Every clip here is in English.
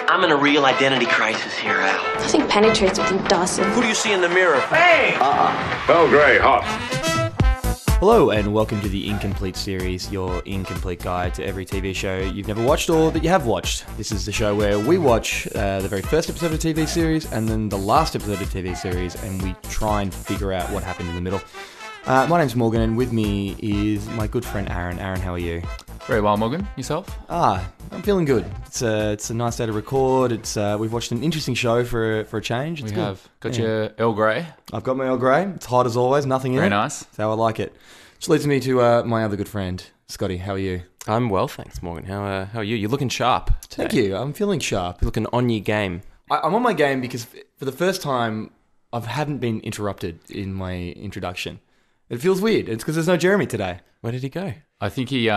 I'm in a real identity crisis here, Al. Nothing penetrates with you, Dawson. Who do you see in the mirror? Hey! Bell Grey, hot. Hello and welcome to the Incomplete series, your incomplete guide to every TV show you've never watched or that you have watched. This is the show where we watch the very first episode of a TV series and then the last episode of a TV series, and we try and figure out what happened in the middle. My name's Morgan, and with me is my good friend Aaron. Aaron, how are you? Very well, Morgan. Yourself? I'm feeling good. It's a nice day to record. We've watched an interesting show for a change. It's we good. have. Got your Earl Grey. I've got my Earl Grey. It's hot as always, nothing in it. Very nice. That's how I like it. Which leads me to my other good friend, Scotty. How are you? I'm well, thanks, Morgan. How are you? You're looking sharp today. Thank you. I'm feeling sharp. You're looking on your game. I'm on my game because for the first time, I haven't been interrupted in my introduction. It feels weird. It's because there's no Jeremy today. Where did he go? I think he's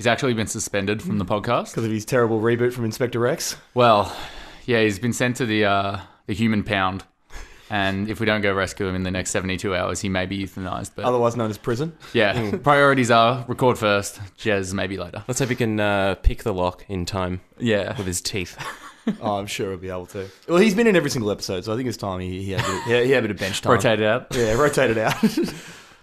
actually been suspended from the podcast. Because of his terrible reboot from Inspector Rex? Well, yeah, he's been sent to the human pound. And if we don't go rescue him in the next 72 hours, he may be euthanized. But Otherwise known as prison? yeah, priorities are record first, jazz maybe later. Let's hope he can pick the lock in time with his teeth. Oh, I'm sure he'll be able to. Well, he's been in every single episode, so I think it's time he had a bit of bench time. Rotate it out. Yeah, rotate it out.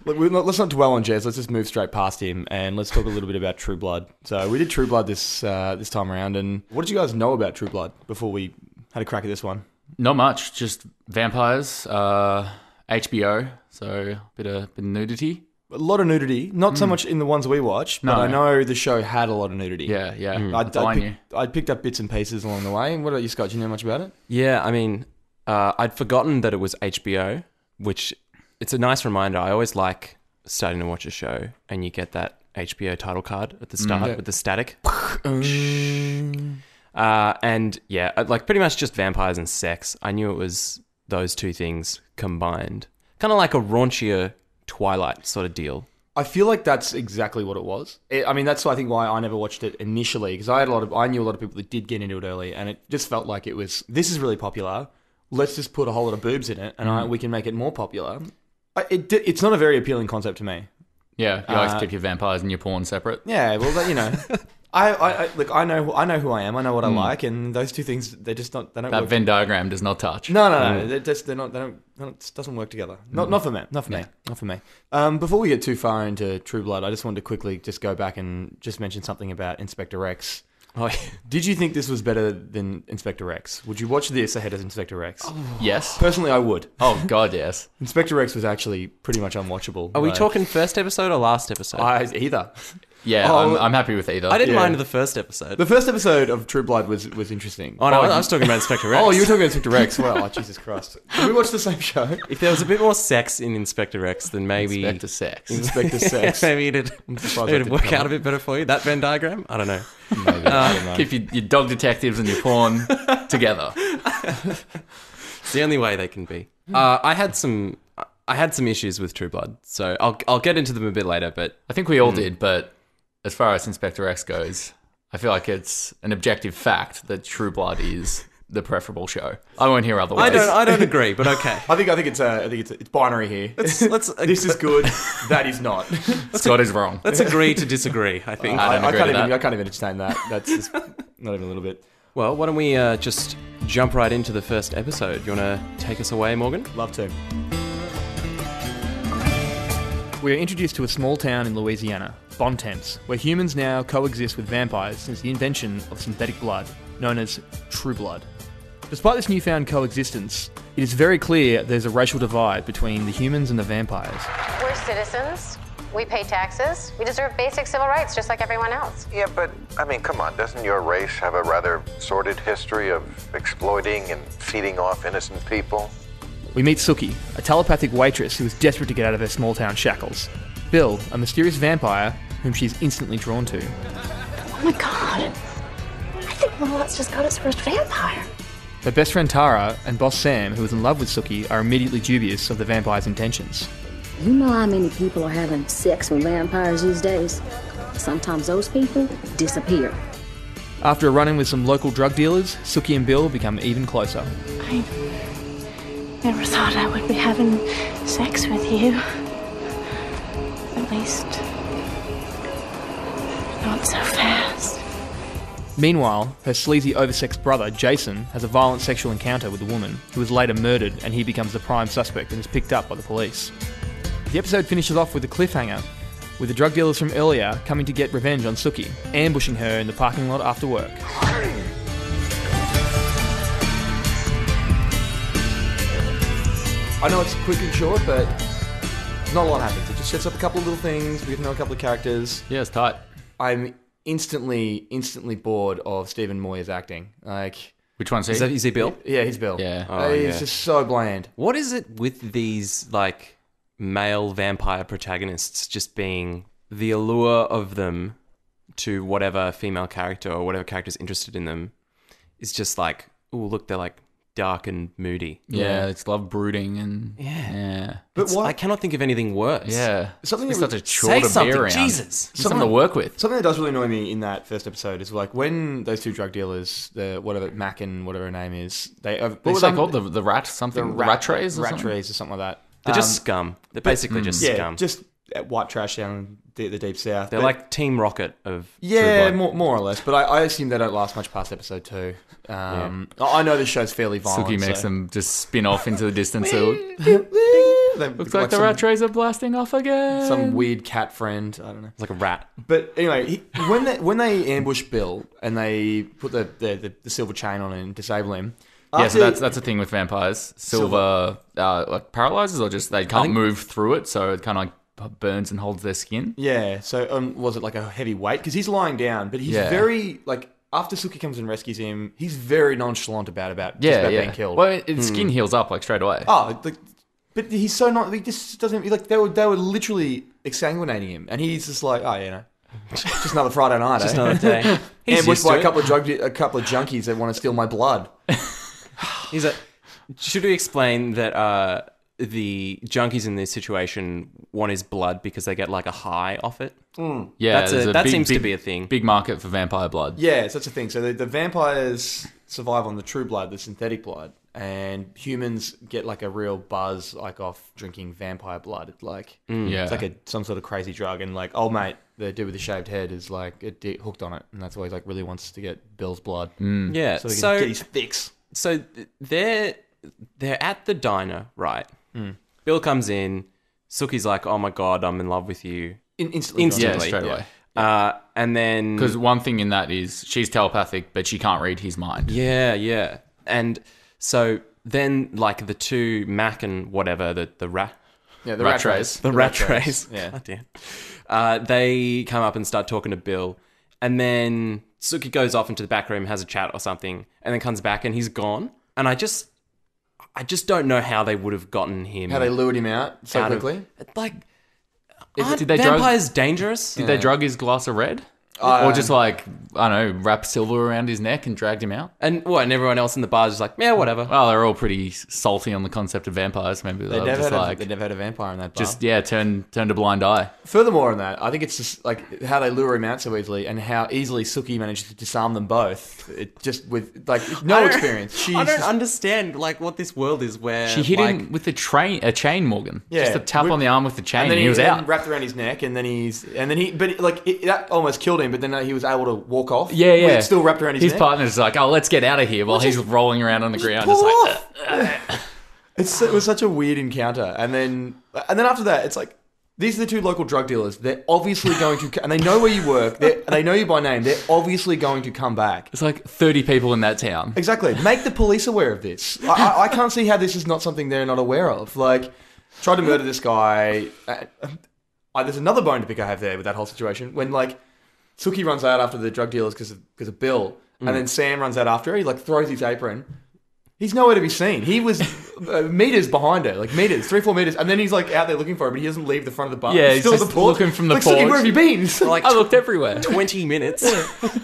Look, let's not dwell on Jez. Let's just move straight past him and let's talk a little bit about True Blood. So we did True Blood this time around, and what did you guys know about True Blood before we had a crack at this one? Not much, just vampires, HBO, so a bit of nudity. A lot of nudity, not so much in the ones we watched, but No. I know the show had a lot of nudity. Yeah. I picked up bits and pieces along the way. What about you, Scott? Do you know much about it? Yeah, I mean, I'd forgotten that it was HBO, which it's a nice reminder. I always like starting to watch a show and you get that HBO title card at the start with the static. And yeah, like pretty much just vampires and sex. I knew it was those two things combined. Kind of like a raunchier Twilight sort of deal. I feel like that's exactly what it was. I mean, that's I think why I never watched it initially, because I knew a lot of people that did get into it early, and it just felt like this is really popular. Let's just put a whole lot of boobs in it, and we can make it more popular. It's not a very appealing concept to me. Yeah, you always keep your vampires and your porn separate. Yeah, well, you know, look, I know who I am. I know what I like, and those two things they don't. That work. Venn diagram does not touch. No. It doesn't work together. Not for me. Not for me. Before we get too far into True Blood, I just wanted to quickly just go back and just mention something about Inspector Rex. Oh, did you think this was better than Inspector Rex? Would you watch this ahead of Inspector Rex? Oh. Yes. Personally, I would. Oh, God, yes. Inspector Rex was actually pretty much unwatchable. Are we talking first episode or last episode? Either. Yeah, I'm happy with either. I didn't mind the first episode. The first episode of True Blood was interesting. Oh, no, I was talking about Inspector Rex. Oh, you were talking about Inspector Rex. Well, Jesus Christ. Did we watch the same show? If there was a bit more sex in Inspector Rex, then maybe... Inspector Sex. Inspector Sex. maybe it'd work out a bit better for you. That Venn diagram? I don't know. Maybe. I don't know. Keep your dog detectives and your porn together. It's the only way they can be. I had some issues with True Blood, so I'll get into them a bit later. But I think we all did, but as far as Inspector X goes, I feel like it's an objective fact that True Blood is the preferable show. I won't hear otherwise. I don't agree, but okay. I think it's binary here. Let's this is good. That is not. Scott is wrong. Let's agree to disagree. I think. I can't even entertain that. That's just not even a little bit. Well, why don't we just jump right into the first episode? You want to take us away, Morgan? Love to. We are introduced to a small town in Louisiana, Bontemps, where humans now coexist with vampires since the invention of synthetic blood, known as True Blood. Despite this newfound coexistence, it is very clear there's a racial divide between the humans and the vampires. We're citizens. We pay taxes. We deserve basic civil rights just like everyone else. Yeah, but, I mean, come on, doesn't your race have a rather sordid history of exploiting and feeding off innocent people? We meet Suki, a telepathic waitress who is desperate to get out of her small-town shackles. Bill, a mysterious vampire whom she is instantly drawn to. Oh my God. I think Lolo's just got its first vampire. Her best friend Tara and boss Sam, who is in love with Suki, are immediately dubious of the vampire's intentions. You know how many people are having sex with vampires these days? Sometimes those people disappear. After a run-in with some local drug dealers, Suki and Bill become even closer. I never thought I would be having sex with you. At least, not so fast. Meanwhile, her sleazy, oversexed brother, Jason, has a violent sexual encounter with a woman who is later murdered, and he becomes the prime suspect and is picked up by the police. The episode finishes off with a cliffhanger, with the drug dealers from earlier coming to get revenge on Suki, ambushing her in the parking lot after work. I know it's quick and short, but not a lot happens. It just sets up a couple of little things. We get to know a couple of characters. Yeah, it's tight. I'm instantly bored of Stephen Moyer's acting. Like, Which one's he? Is he Bill? yeah, he's Bill. Yeah. He's just so bland. What is it with these, like, male vampire protagonists just being the allure of them to whatever female character or whatever character's interested in them is just like, oh, look, they're like dark and moody. Yeah, it's love brooding and... Yeah. But I cannot think of anything worse. Yeah. Something it's that such a chore Say to be something, around. Jesus. Something to work with. Something that does really annoy me in that first episode is like when those two drug dealers, the whatever Mac and whatever her name is, What were they called? The rat something? The rat trays or rat something? trays or something like that. They're just scum. They're basically just scum. Just white trash down the deep south. They're like Team Rocket of yeah, True Blood. more or less. But I assume they don't last much past episode 2. I know this show's fairly violent. Suki makes them just spin off into the distance. Looks like the rat trays are blasting off again. Some weird cat friend. I don't know. It's like a rat. But anyway, when they ambush Bill and they put the silver chain on and disable him. Yeah, so that's the thing with vampires. Silver like paralyzes or just they can't move through it, so it kind of like burns and holds their skin. Yeah. So was it like a heavy weight? Because he's lying down, but he's very like after Suki comes and rescues him, he's very nonchalant about being killed. Well, his skin heals up like straight away. Oh, but he's so not. He just doesn't. Like they were literally exsanguinating him, and he's just like, oh, you know, just another Friday night, Just another day. ambushed by a couple of junkies that want to steal my blood. Should we explain that the junkies in this situation want his blood because they get like a high off it? Yeah, that seems to be a thing. Big market for vampire blood. Yeah, so that's a thing. So the vampires survive on the true blood, the synthetic blood, and humans get like a real buzz like off drinking vampire blood. It's like it's like some sort of crazy drug, and like old mate, the dude with the shaved head, is like hooked on it, and that's why he's like really wants to get Bill's blood. Yeah, so he can get his fix. So they're at the diner, right? Bill comes in. Suki's like, "Oh my god, I'm in love with you." Instantly. Yeah, straight away. And then because one thing in that is she's telepathic, but she can't read his mind. Yeah. And so then, like the two Mac and whatever the rat. Yeah, the rat trays. The rat trays. Yeah. God damn. They come up and start talking to Bill, and then Suki goes off into the back room, has a chat or something, and then comes back and he's gone. And I just don't know how they would have gotten him. How they lured him out so quickly. Aren't did they vampires dangerous? Did they drug his glass of red? Or just like, I don't know, wrap silver around his neck and dragged him out? And everyone else in the bar is just like, yeah, whatever. Well, they're all pretty salty on the concept of vampires. Maybe They they're never just like... they never had a vampire in that bar. Just, turned a blind eye. Furthermore on that, I think it's just like how they lure him out so easily and how easily Suki manages to disarm them both. It just with like no experience. I don't understand like what this world is where She hit him with a chain, Morgan. Yeah. Just a tap on the arm with the chain, and then he was out. wrapped around his neck, and then that almost killed him. But then he was able to walk off. Yeah. With it still wrapped around his neck. His partner's like, oh, let's get out of here, while he's rolling around on the ground. Pull Just off. It was such a weird encounter, and then after that, it's like these are the two local drug dealers. They're obviously going to, and they know where you work. They know you by name. They're obviously going to come back. It's like 30 people in that town. Exactly. Make the police aware of this. I can't see how this is not something they're not aware of. Like, tried to murder this guy. There's another bone to pick I have there with that whole situation. When, like, Suki runs out after the drug dealers because of Bill, and then Sam runs out after her. He, like, throws his apron. He's nowhere to be seen. He was meters behind her, like meters, 3-4 meters, and then he's like out there looking for her, but he doesn't leave the front of the bar. Yeah, he's still he's at the just porch. looking from the like, porch. Suki, where have you been? like I looked everywhere. 20 minutes.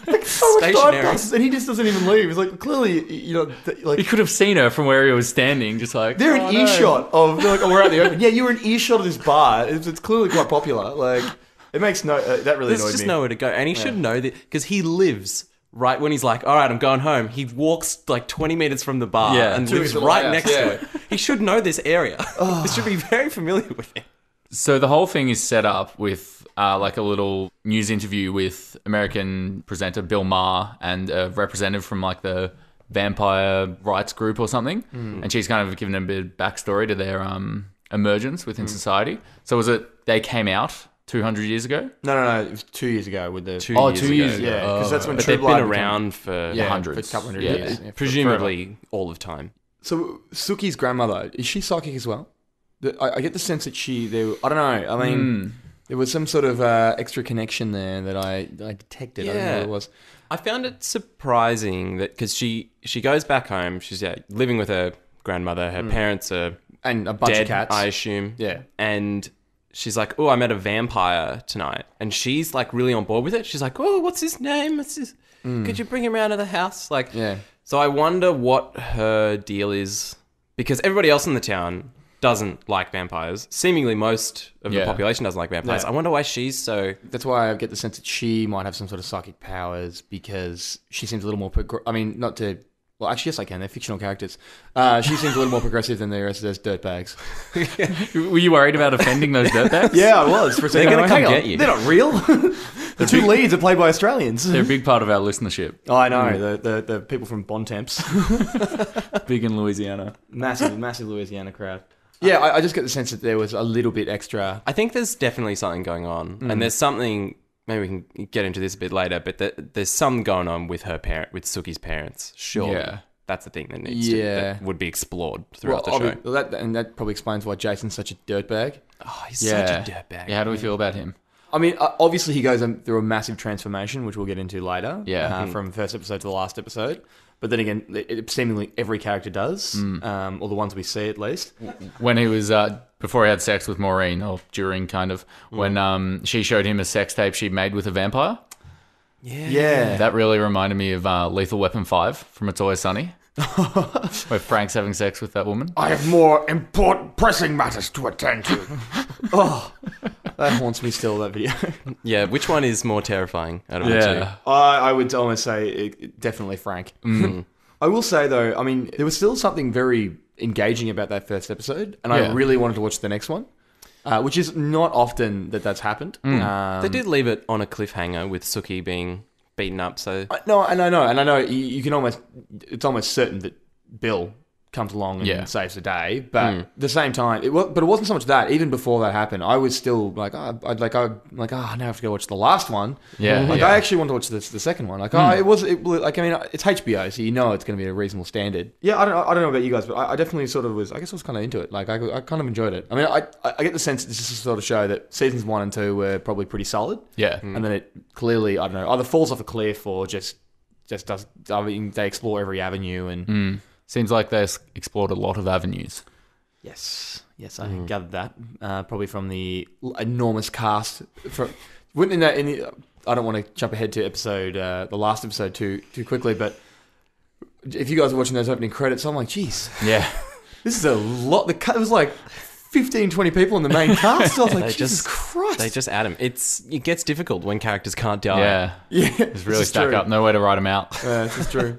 Like so much time Stationary. passes, and he just doesn't even leave. It's like clearly, you know, like He could have seen her from where he was standing, just like... they're in earshot of. They're like, oh, we're out in the open. Yeah, you were in earshot of this bar. It's clearly quite popular. Like, it makes no. That really There's annoyed just me. nowhere to go. And he should know that because he lives right when he's like, all right, I'm going home. He walks like 20 meters from the bar and To lives his right lighthouse, next to it. He should know this area. He should be very familiar with it. So the whole thing is set up with like a little news interview with American presenter Bill Maher and a representative from like the vampire rights group or something, and she's kind of given a bit of backstory to their emergence within society. So was it they came out 200 years ago? No. It was 2 years ago with the 2 years ago. Yeah, because that's when But True they've Blood been around for hundreds. for a couple hundred Yeah. years. Yeah, presumably all of time. So Suki's grandmother, is she psychic as well? I get the sense that I don't know. I mean, there was some sort of extra connection there that I detected. I don't know what it was. I found it surprising that because she goes back home, she's living with her grandmother. Her parents are And a bunch dead, of cats. I assume. Yeah. And she's like, "Oh, I met a vampire tonight," and she's like really on board with it. She's like, "Oh, what's his name? Could you bring him around to the house?" Like, Yeah. So I wonder what her deal is, because everybody else in the town doesn't like vampires. Seemingly most of the population doesn't like vampires. Yeah. I wonder why she's so... That's why I get the sense that she might have some sort of psychic powers because she seems a little more... not to... Well, actually, yes, I can. They're fictional characters. She seems a little more progressive than the rest of those dirtbags. Were you worried about offending those dirtbags? Yeah, I was. For a second. They're gonna Hang come on. get you. They're not real. The two leads are played by Australians. They're a big part of our listenership. Oh, I know. The people from Bontemps. Big in Louisiana. Massive Louisiana crowd. Yeah, I just get the sense that there was a little bit extra. I think there's definitely something going on. And there's something... Maybe we can get into this a bit later, but there's something going on with with Suki's parents. Sure. Yeah. That's the thing that that would be explored throughout the show. That probably explains why Jason's such a dirtbag. Oh, he's such a dirtbag. Yeah, how do we feel about him? I mean, obviously he goes through a massive transformation, which we'll get into later. Yeah. From first episode to the last episode. But then again, seemingly every character does, or the ones we see at least. When he was, before he had sex with Maureen, or during kind of, when she showed him a sex tape she made with a vampire. Yeah. That really reminded me of Lethal Weapon 5 from It's Always Sunny. Where Frank's having sex with that woman. I have more important, pressing matters to attend to. Oh, that haunts me still, that video. Yeah, which one is more terrifying out of the two? I would almost say definitely Frank. I will say, though, I mean, there was still something very engaging about that first episode, and I really wanted to watch the next one, which is not often that's happened. They did leave it on a cliffhanger with Suki being beaten up, so... I know you can almost... It's almost certain that Bill comes along and saves the day, but at the same time, it wasn't so much that. Even before that happened, I was still like, now I have to go watch the last one. I actually want to watch the second one. Like, I mean, it's HBO, so you know it's going to be a reasonable standard. Yeah, I don't know about you guys, but I definitely sort of was. I guess I was kind of into it. Like, I kind of enjoyed it. I mean, I get the sense that this is the sort of show that seasons 1 and 2 were probably pretty solid. Yeah, and then it clearly, I don't know, either falls off a cliff or just does. I mean, they explore every avenue and. Seems like they explored a lot of avenues. Yes, I gathered that probably from the enormous cast. I don't want to jump ahead to the last episode too quickly, but if you guys are watching those opening credits, I'm like, geez, this is a lot. It was like 15, 20 people in the main cast. So I was like, Jesus Christ. They just add them. It gets difficult when characters can't die. Yeah, it's really stack up. No way to write them out. Yeah, this is true.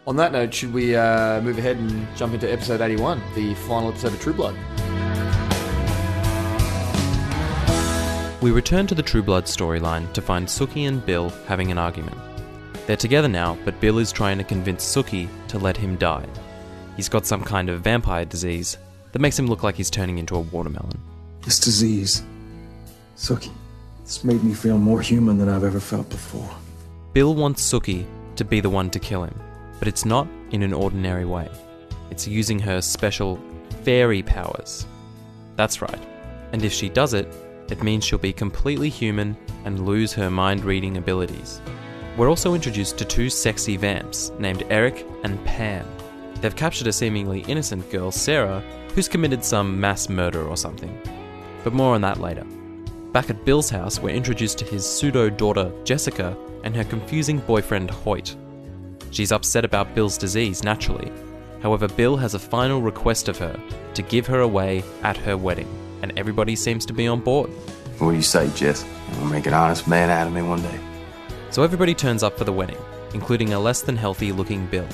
On that note, should we move ahead and jump into episode 81, the final episode of True Blood? We return to the True Blood storyline to find Suki and Bill having an argument. They're together now, but Bill is trying to convince Suki to let him die. He's got some kind of vampire disease that makes him look like he's turning into a watermelon. This disease, Suki, it's made me feel more human than I've ever felt before. Bill wants Suki to be the one to kill him. But it's not in an ordinary way. It's using her special fairy powers. That's right. And if she does it, it means she'll be completely human and lose her mind-reading abilities. We're also introduced to two sexy vamps named Eric and Pam. They've captured a seemingly innocent girl, Sarah, who's committed some mass murder or something. But more on that later. Back at Bill's house, we're introduced to his pseudo-daughter, Jessica, and her confusing boyfriend, Hoyt. She's upset about Bill's disease, naturally. However, Bill has a final request of her to give her away at her wedding, and everybody seems to be on board. What do you say, Jess? We'll make an honest man out of me one day. So everybody turns up for the wedding, including a less than healthy looking Bill.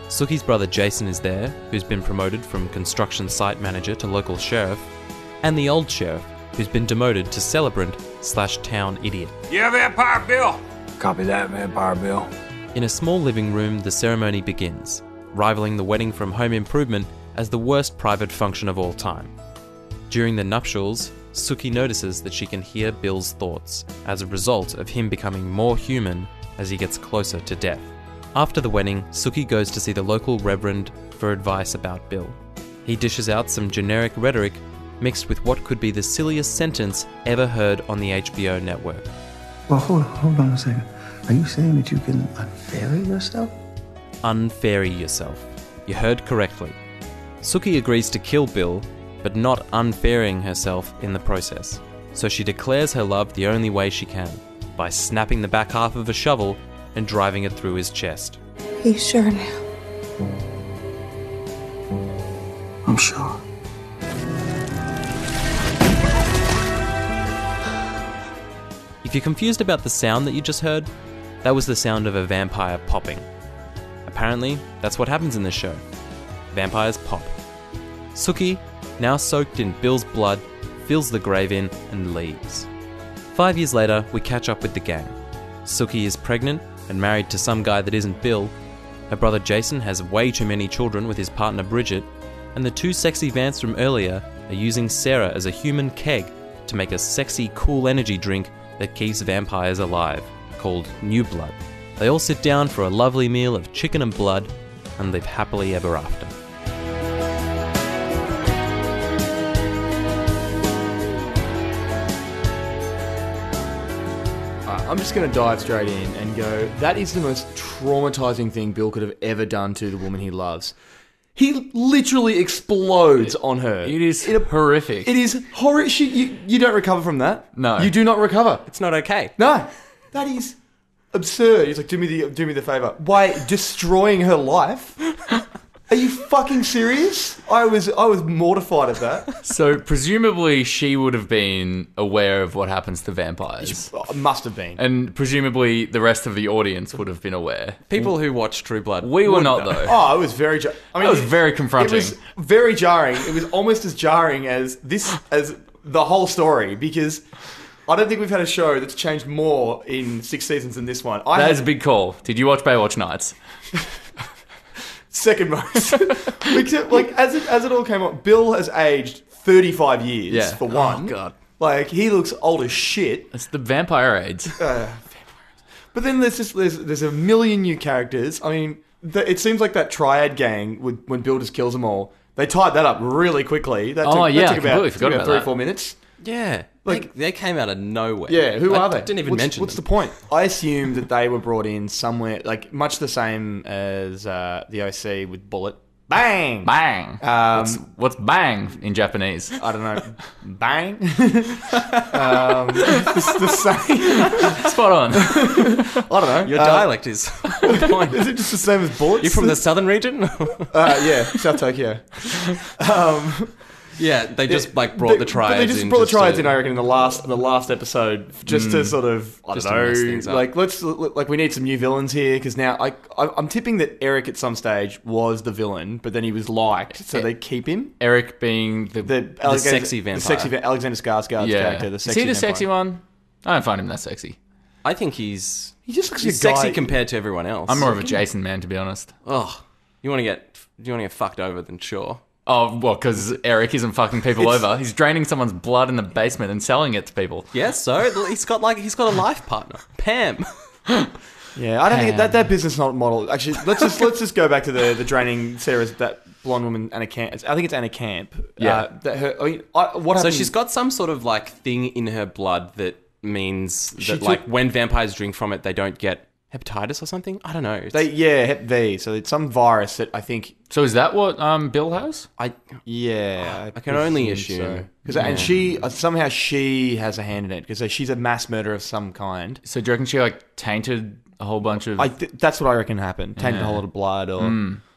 Suki's brother Jason is there, who's been promoted from construction site manager to local sheriff, and the old sheriff, who's been demoted to celebrant/town idiot. Yeah, Vampire Bill. Copy that, Vampire Bill. In a small living room, the ceremony begins, rivaling the wedding from Home Improvement as the worst private function of all time. During the nuptials, Sookie notices that she can hear Bill's thoughts as a result of him becoming more human as he gets closer to death. After the wedding, Sookie goes to see the local reverend for advice about Bill. He dishes out some generic rhetoric mixed with what could be the silliest sentence ever heard on the HBO network. Well, hold on a second. Are you saying that you can unfairy yourself? Unfairy yourself. You heard correctly. Sookie agrees to kill Bill, but not unfairing herself in the process. So she declares her love the only way she can, by snapping the back half of a shovel and driving it through his chest. Are you sure now? I'm sure. If you're confused about the sound that you just heard, that was the sound of a vampire popping. Apparently, that's what happens in this show. Vampires pop. Sookie, now soaked in Bill's blood, fills the grave in and leaves. 5 years later, we catch up with the gang. Sookie is pregnant and married to some guy that isn't Bill. Her brother Jason has way too many children with his partner Bridget, and the two sexy vamps from earlier are using Sarah as a human keg to make a sexy, cool energy drink that keeps vampires alive, called New Blood. They all sit down for a lovely meal of chicken and blood and live happily ever after. I'm just going to dive straight in and go, that is the most traumatizing thing Bill could have ever done to the woman he loves. He literally explodes on her. It is horrific. It is horrific. You don't recover from that. No. You do not recover. It's not okay. No. That is absurd. He's like, do me the favor. By destroying her life? Are you fucking serious? I was mortified at that. So presumably she would have been aware of what happens to vampires. Must have been. And presumably the rest of the audience would have been aware. People who watch True Blood. We were not, though. Oh, it was very... it was very confronting. It was very jarring. It was almost as jarring as the whole story, because I don't think we've had a show that's changed more in 6 seasons than this one. That is a big call. Did you watch Baywatch Nights? Second most. Except, like, as it all came up, Bill has aged 35 years, for one. Oh, God. Like, he looks old as shit. It's the vampire AIDS. But then there's a million new characters. I mean, it seems like that triad gang, when Bill just kills them all, they tied that up really quickly. That took completely forgot about 3 or that. 4 minutes. Yeah. Like, they came out of nowhere. Yeah, who are they? Didn't even mention What's them. the point? I assume that they were brought in somewhere, like, much the same as the OC with Bullet. Bang! Bang! What's bang in Japanese? I don't know. Bang? It's the same. Spot on. I don't know. Your dialect is on point. Is it just the same as Bullets? You from the southern region? Yeah, South Tokyo. Yeah, they just brought the triads in. They just brought the triads in, I reckon, in the last episode, just to sort of, I Just don't to mess know, things up. like we need some new villains here, because now I'm tipping that Eric at some stage was the villain, but then he was liked, so they keep him. Eric being the sexy vampire. The sexy Alexander Skarsgård's character, the Is sexy he the vampire. sexy one? I don't find him that sexy. I think He just looks he's like a guy. sexy compared to everyone else. I'm more of a Jason man, to be honest. Oh, you want to get fucked over? Then sure. Oh, well, because Eric isn't fucking people over. He's draining someone's blood in the basement and selling it to people. Yes, so he's got a life partner, Pam. Yeah, I don't think that business model. Actually, let's just go back to the draining Sarah's, that blonde woman, Anna Camp. I think it's Anna Camp. Yeah. What happened? So she's got some sort of like thing in her blood that means that like when vampires drink from it, they don't get hepatitis or something. I don't know. Hep V. So it's some virus that I think. So is that what Bill has? I can only assume. So. And she somehow she has a hand in it because she's a mass murderer of some kind. So do you reckon she like tainted a whole bunch of? That's what I reckon happened. Tainted a whole lot of blood or.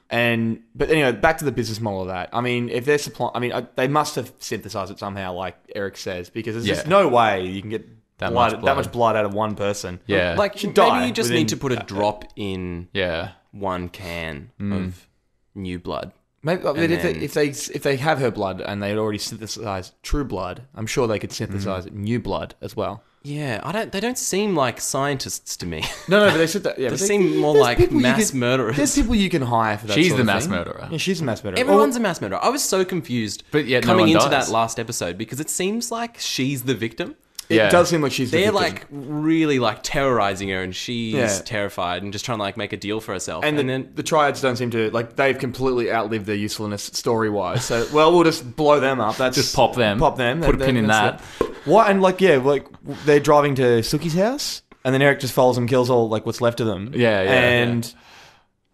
But anyway, back to the business model of that. I mean, if they're supplying, they must have synthesized it somehow, like Eric says, because there's just no way you can get that much blood out of one person. Yeah, like maybe you just need to put a drop in. Yeah. One can of new blood. Maybe if they have her blood and they had already synthesized true blood, I'm sure they could synthesize new blood as well. Yeah, they don't seem like scientists to me. No, but they said that. Yeah, they seem more like mass murderers. There's people you can hire for that. She's sort the of mass thing. murderer. Yeah, she's the mass murderer. Everyone's a mass murderer. I was so confused but yet coming no one into dies. that last episode because it seems like she's the victim. It does seem like she's the They're victim. like really like terrorizing her, and she's terrified and just trying to like make a deal for herself. And then the triads don't seem to like they've completely outlived their usefulness story wise. So we'll just blow them up. That's Just pop them. Pop them. Put a pin in that. What and like they're driving to Suki's house, and then Eric just follows them, kills all like what's left of them.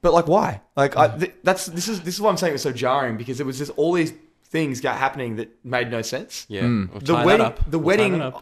But like why? Like this is what I'm saying. It was so jarring because it was just all these things happening that made no sense. Yeah, The wedding.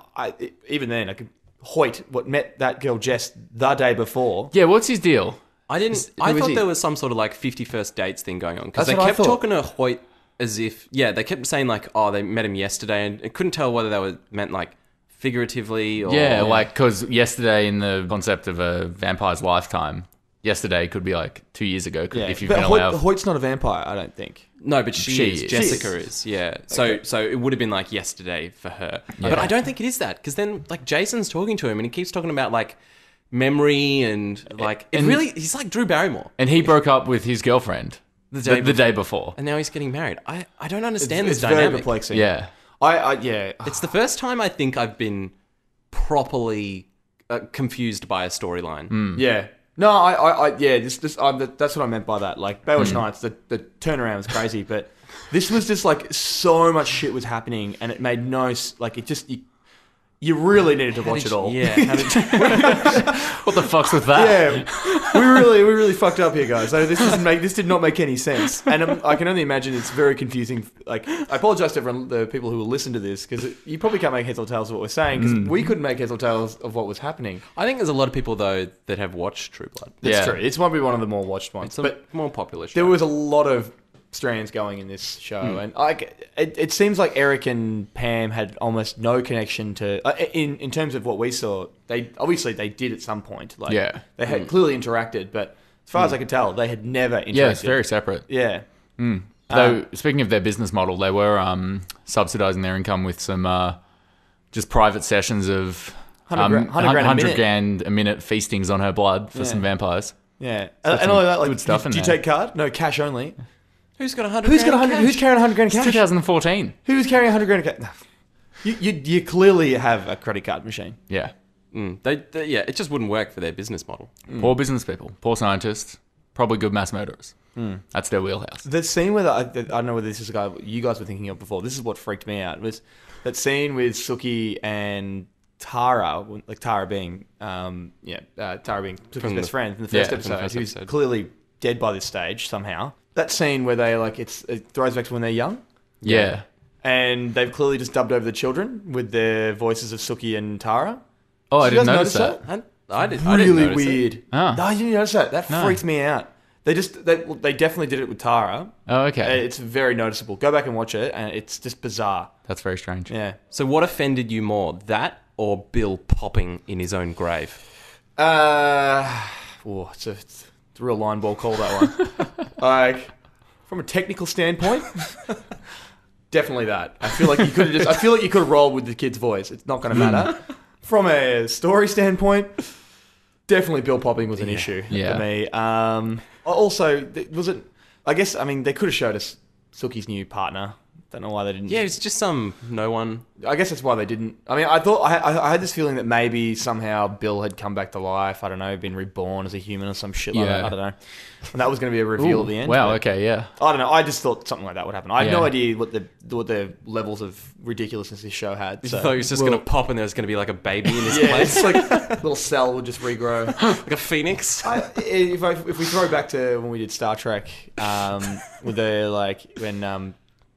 Even then, Hoyt, what met that girl Jess the day before. Yeah, what's his deal? I thought there was some sort of like 51st dates thing going on because That's they what I kept thought. talking to Hoyt as if they kept saying like, oh, they met him yesterday, and it couldn't tell whether they were meant like figuratively or like because yesterday in the concept of a vampire's lifetime, yesterday could be like 2 years ago if you've been allowed. Hoyt's not a vampire, I don't think. No, but she is. is. Jessica is. Yeah. So it would have been like yesterday for her. Yeah. But I don't think it is that because then like Jason's talking to him and he keeps talking about like memory and like he's like Drew Barrymore. And he broke up with his girlfriend the day before. And now he's getting married. I don't understand this it's dynamic. very perplexing. Yeah. It's the first time I think I've been properly confused by a storyline. Yeah. No, that's what I meant by that. Like Baywatch Nights, the turnaround was crazy, but this was just like so much shit was happening, and it made you really needed to watch it all. Yeah. What the fuck's with that? Yeah, we really fucked up here, guys. So this did not make any sense, and I can only imagine it's very confusing. Like, I apologize to everyone, the people who will listen to this, because you probably can't make heads or tails of what we're saying, because we couldn't make heads or tails of what was happening. I think there's a lot of people though that have watched True Blood. That's true. It's probably one of the more watched ones, It's more popular show. There was a lot of strands going in this show, and it seems like Eric and Pam had almost no connection to in terms of what we saw. They did at some point, they had clearly interacted, but as far as I could tell, they had never interacted. Yeah, it's very separate. Yeah. Though speaking of their business model, they were subsidizing their income with some just private sessions of 100 grand a minute feastings on her blood for some vampires. Yeah, and all of that, like, good stuff in do you there. take card? No, cash only. Who's got 100? Who's carrying 100 grand cash? 2014. Who's carrying 100 grand cash? You clearly have a credit card machine. Yeah. It just wouldn't work for their business model. Poor business people, poor scientists, probably good mass murderers. That's their wheelhouse. The scene where I don't know whether this is a guy you guys were thinking of before. This is what freaked me out. Was that scene with Suki and Tara, like Tara being Suki's best friend in the first episode, who's clearly dead by this stage somehow. That scene where they it throws back to when they're young. Yeah. And they've clearly just dubbed over the children with their voices of Suki and Tara. Oh, I didn't notice that. I didn't Really notice weird. it. Oh. No, you didn't notice that. That freaked me out. They definitely did it with Tara. Oh, okay. It's very noticeable. Go back and watch it, and it's just bizarre. That's very strange. Yeah. So what offended you more, that or Bill popping in his own grave? It's a real line ball call, that one. Like, from a technical standpoint, definitely that. I feel like you could have rolled with the kid's voice. It's not going to matter. From a story standpoint, definitely Bill popping was an issue for me. Also, was it? I guess they could have showed us Suki's new partner. Don't know why they didn't. Yeah, it's just no one. I guess that's why they didn't. I thought I had this feeling that maybe somehow Bill had come back to life. I don't know, been reborn as a human or some shit like that. I don't know. And that was going to be a reveal at the end. Wow. Okay. Yeah. I don't know. I just thought something like that would happen. I had no idea what the levels of ridiculously this show had. So. I thought he was just going to pop and there was going to be like a baby in his It's place. like a little cell would just regrow. Like a phoenix. If we throw back to when we did Star Trek, with when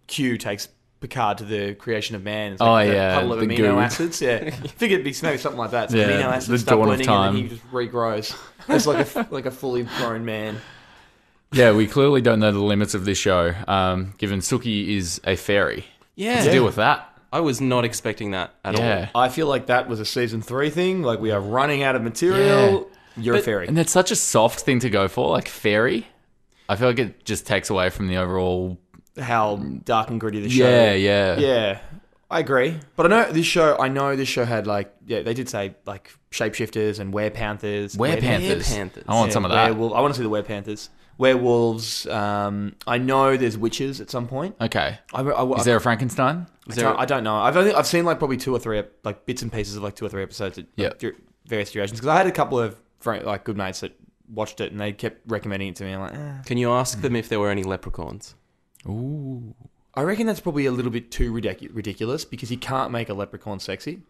Q takes Picard to the creation of man. It's like a puddle of the amino goo. acids. Yeah, I figured it'd be maybe something like that. So amino acids the start dawn of blending time. and then he just regrows. It's like a fully grown man. Yeah, we clearly don't know the limits of this show, given Suki is a fairy. Yeah. What's the deal with that? I was not expecting that at all. I feel like that was a season 3 thing. Like, we are running out of material. You're a fairy. And that's such a soft thing to go for, like fairy. I feel like it just takes away from the overall. How dark and gritty the show. Yeah. I agree, but I know this show had they did say like shapeshifters and werepanthers. Werepanthers. I want some of that. I want to see the werepanthers. Werewolves. I know there's witches at some point. Okay. Is there a Frankenstein? I don't know. I've seen like probably 2 or 3 like bits and pieces of like 2 or 3 episodes at various durations because I had a couple of like good mates that watched it and they kept recommending it to me. I'm like, Can you ask them if there were any leprechauns? Ooh. I reckon that's probably a little bit too ridiculous because you can't make a leprechaun sexy.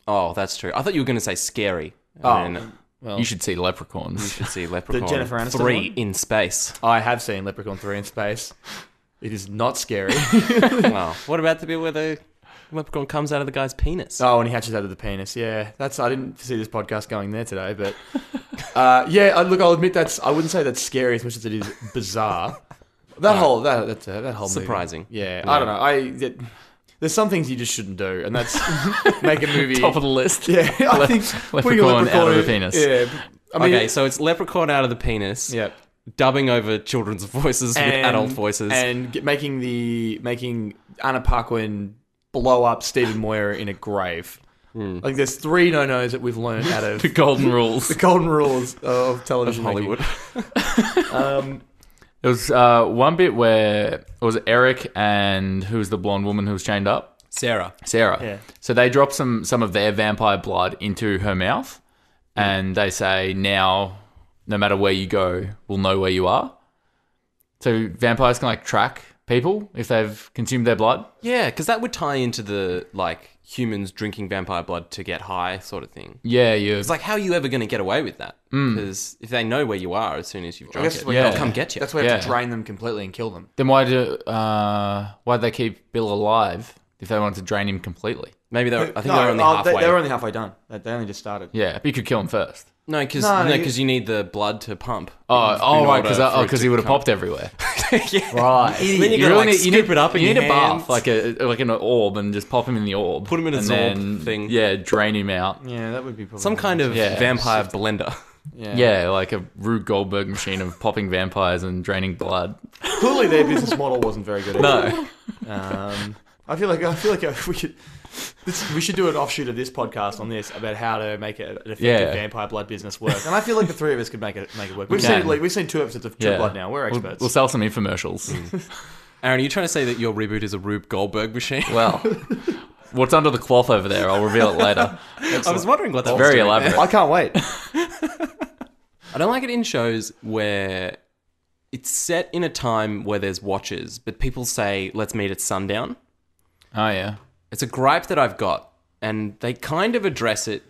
Oh, that's true. I thought you were going to say scary. Well, you should see Leprechauns. You should see Leprechaun The Jennifer Aniston 3 one? in space. I have seen Leprechaun 3 in space. It is not scary. Wow. What about the bit where the leprechaun comes out of the guy's penis? Oh, and he hatches out of the penis. Yeah, I didn't see this podcast going there today, but I'll admit I wouldn't say that's scary as much as it is bizarre. That whole surprising. Movie. Yeah, I don't know. There's some things you just shouldn't do, and that's make a movie top of the list. Yeah, I think leprechaun out of the penis. Yeah, I mean, okay, so it's leprechaun out of the penis. Yeah, dubbing over children's voices with adult voices, and making Anna Paquin blow up Stephen Moyer in a grave. Like there's 3 no-nos that we've learned out of the golden rules. The golden rules of television of Hollywood. There was one bit where it was Eric and who was the blonde woman who was chained up? Sarah. Yeah. So they dropped some of their vampire blood into her mouth, and they say now, no matter where you go, we'll know where you are. So vampires can like track people if they've consumed their blood. Yeah, because that would tie into the like humans drinking vampire blood to get high sort of thing. Yeah, it's like, how are you ever going to get away with that? Because if they know where you are as soon as you've drunk it, they'll come get you. That's why you have to drain them completely and kill them. Then why'd they keep Bill alive if they wanted to drain him completely? Maybe they were only halfway. They were only halfway done. They only just started. Yeah, but you could kill him first. No, because you need the blood to pump. Right, because he would have popped everywhere. Yeah. Right. Then you gotta scoop it up in your hands. You need a hands. bath, like an orb, and just pop him in the orb. Put him in a zorb thing. Yeah, drain him out. Yeah, that would be probably some kind of vampire blender. Yeah, like a Rube Goldberg machine of popping vampires and draining blood. Clearly, their business model wasn't very good. No. I feel like we should do an offshoot of this podcast on this about how to make an effective vampire blood business work. And I feel like the 3 of us could make it work. We've seen 2 episodes of True Blood now. We're experts. We'll sell some infomercials. Aaron, are you trying to say that your reboot is a Rube Goldberg machine? Well, what's under the cloth over there? I'll reveal it later. I was wondering what that was. Very elaborate. I can't wait. I don't like it in shows where it's set in a time where there's watches, but people say, let's meet at sundown. Oh, yeah. It's a gripe that I've got, and they kind of address it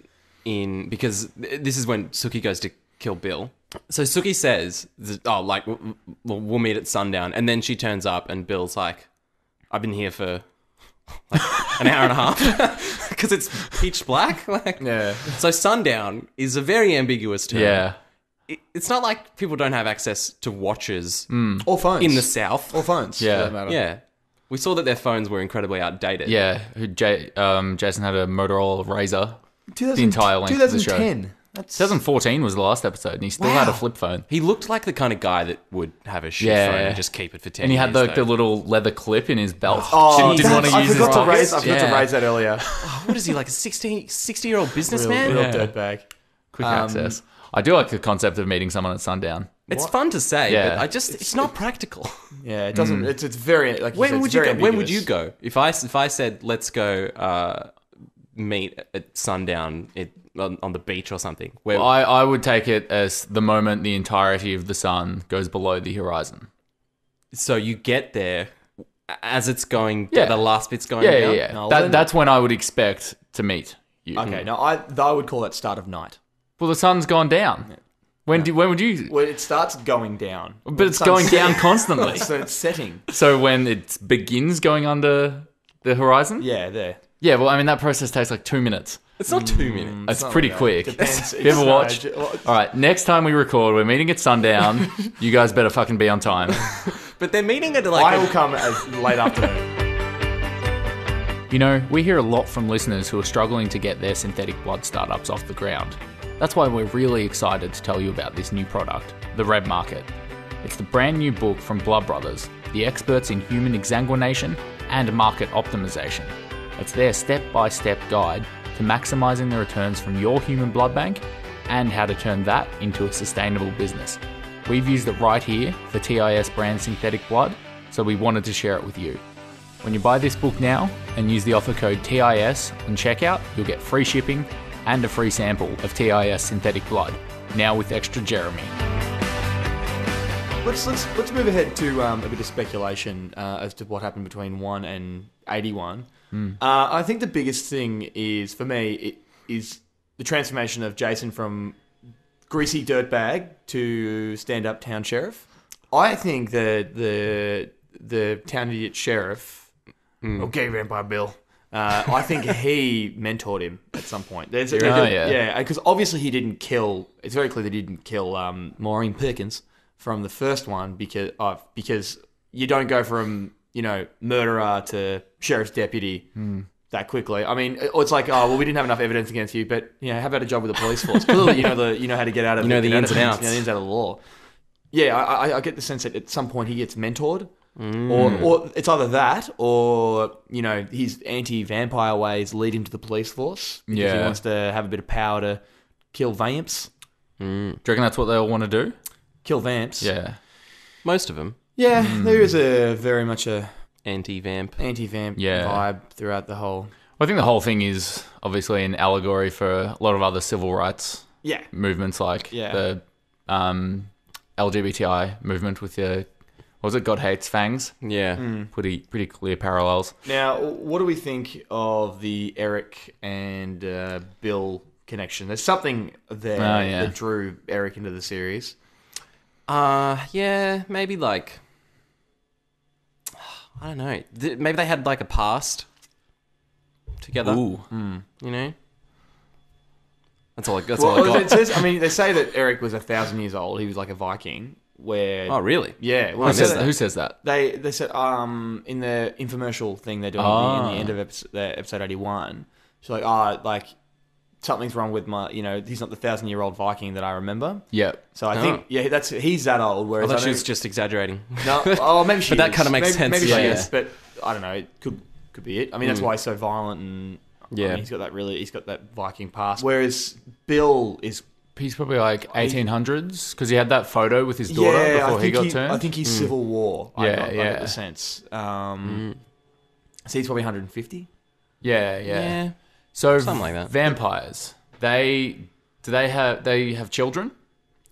because this is when Suki goes to kill Bill. So Suki says, we'll meet at sundown, and then she turns up, and Bill's like, I've been here for like an hour and a half because it's pitch black. So sundown is a very ambiguous term. Yeah. It's not like people don't have access to watches or phones in the South. Or phones. Yeah. We saw that their phones were incredibly outdated. Yeah. Jason had a Motorola Razr the entire length of the show. 2010. 2014 was the last episode, and he still had a flip phone. He looked like the kind of guy that would have a shit phone and just keep it for 10 years. And he had the little leather clip in his belt. Oh, didn't want to use his pockets. I forgot to raise that earlier. What is he, like a 60-year-old businessman? Real dirtbag. Quick access. I do like the concept of meeting someone at sundown. It's fun to say, but it's not practical. Yeah, it doesn't. It's very like. When would you go? If I said let's go meet at sundown on the beach or something? I would take it as the moment the entirety of the sun goes below the horizon. So you get there as it's going. Yeah. The last bit's going down. Yeah. No, that's when I would expect to meet you. Okay, no, I would call that start of night. Well, the sun's gone down. Yeah. When would you? Well, it starts going down. But it's going down constantly. So it's setting. So when it begins going under the horizon? Yeah, there. Yeah, well, I mean, that process takes like 2 minutes. It's not 2 minutes. It's pretty quick. Depends. You ever watched? All right, next time we record, we're meeting at sundown. You guys better fucking be on time. But they're meeting at like... I will come as late afternoon. You know, we hear a lot from listeners who are struggling to get their synthetic blood startups off the ground. That's why we're really excited to tell you about this new product, the Red Market. It's the brand new book from Blood Brothers, the experts in human exsanguination and market optimization. It's their step-by-step guide to maximising the returns from your human blood bank and how to turn that into a sustainable business. We've used it right here for TIS brand synthetic blood, so we wanted to share it with you. When you buy this book now and use the offer code TIS on checkout, you'll get free shipping and a free sample of TIS synthetic blood, now with extra Jeremy. Let's move ahead to a bit of speculation as to what happened between 1 and 81. I think the biggest thing is, for me, is the transformation of Jason from greasy dirtbag to stand-up town sheriff. I think that the town idiot sheriff, okay, Vampire Bill, I think he mentored him at some point. Because obviously he didn't kill. It's very clear that he didn't kill Maureen Perkins from the first one because you don't go from murderer to sheriff's deputy that quickly. I mean, it's like, we didn't have enough evidence against you, but how about a job with the police force? Clearly, you know how to get out of the ins and outs, the ins out of the law. Yeah, I get the sense that at some point he gets mentored. Or it's either that, or his anti-vampire ways lead him to the police force because he wants to have a bit of power to kill vamps. Do you reckon that's what they all want to do? Kill vamps? Yeah, most of them. Yeah, there is a very much a anti-vamp vibe throughout the whole. I think the whole thing is obviously an allegory for a lot of other civil rights movements, like the LGBTI movement with the. What was it? God Hates Fangs. Yeah. Pretty clear parallels. Now, what do we think of the Eric and Bill connection? There's something there that drew Eric into the series. Yeah, maybe like... I don't know. Maybe they had like a past together. Ooh. That's all I got. It says, they say that Eric was 1,000 years old. He was like a Viking. Oh, really? Yeah. Well, who says that? They said in the infomercial thing they're doing in the end of episode 81. She's like, something's wrong with my, he's not the 1,000-year-old Viking that I remember. Yeah. So I think, he's that old. Whereas I thought she was just exaggerating. No, maybe she but that kind of makes sense. Maybe she is, but I don't know. It could be it. I mean, that's why he's so violent and he's got that Viking past. Whereas Bill is. He's probably like 1800s because he had that photo with his daughter before he got turned. I think he's Civil War. I get the sense. So he's probably 150. Yeah. So something like that. Vampires, do they have children,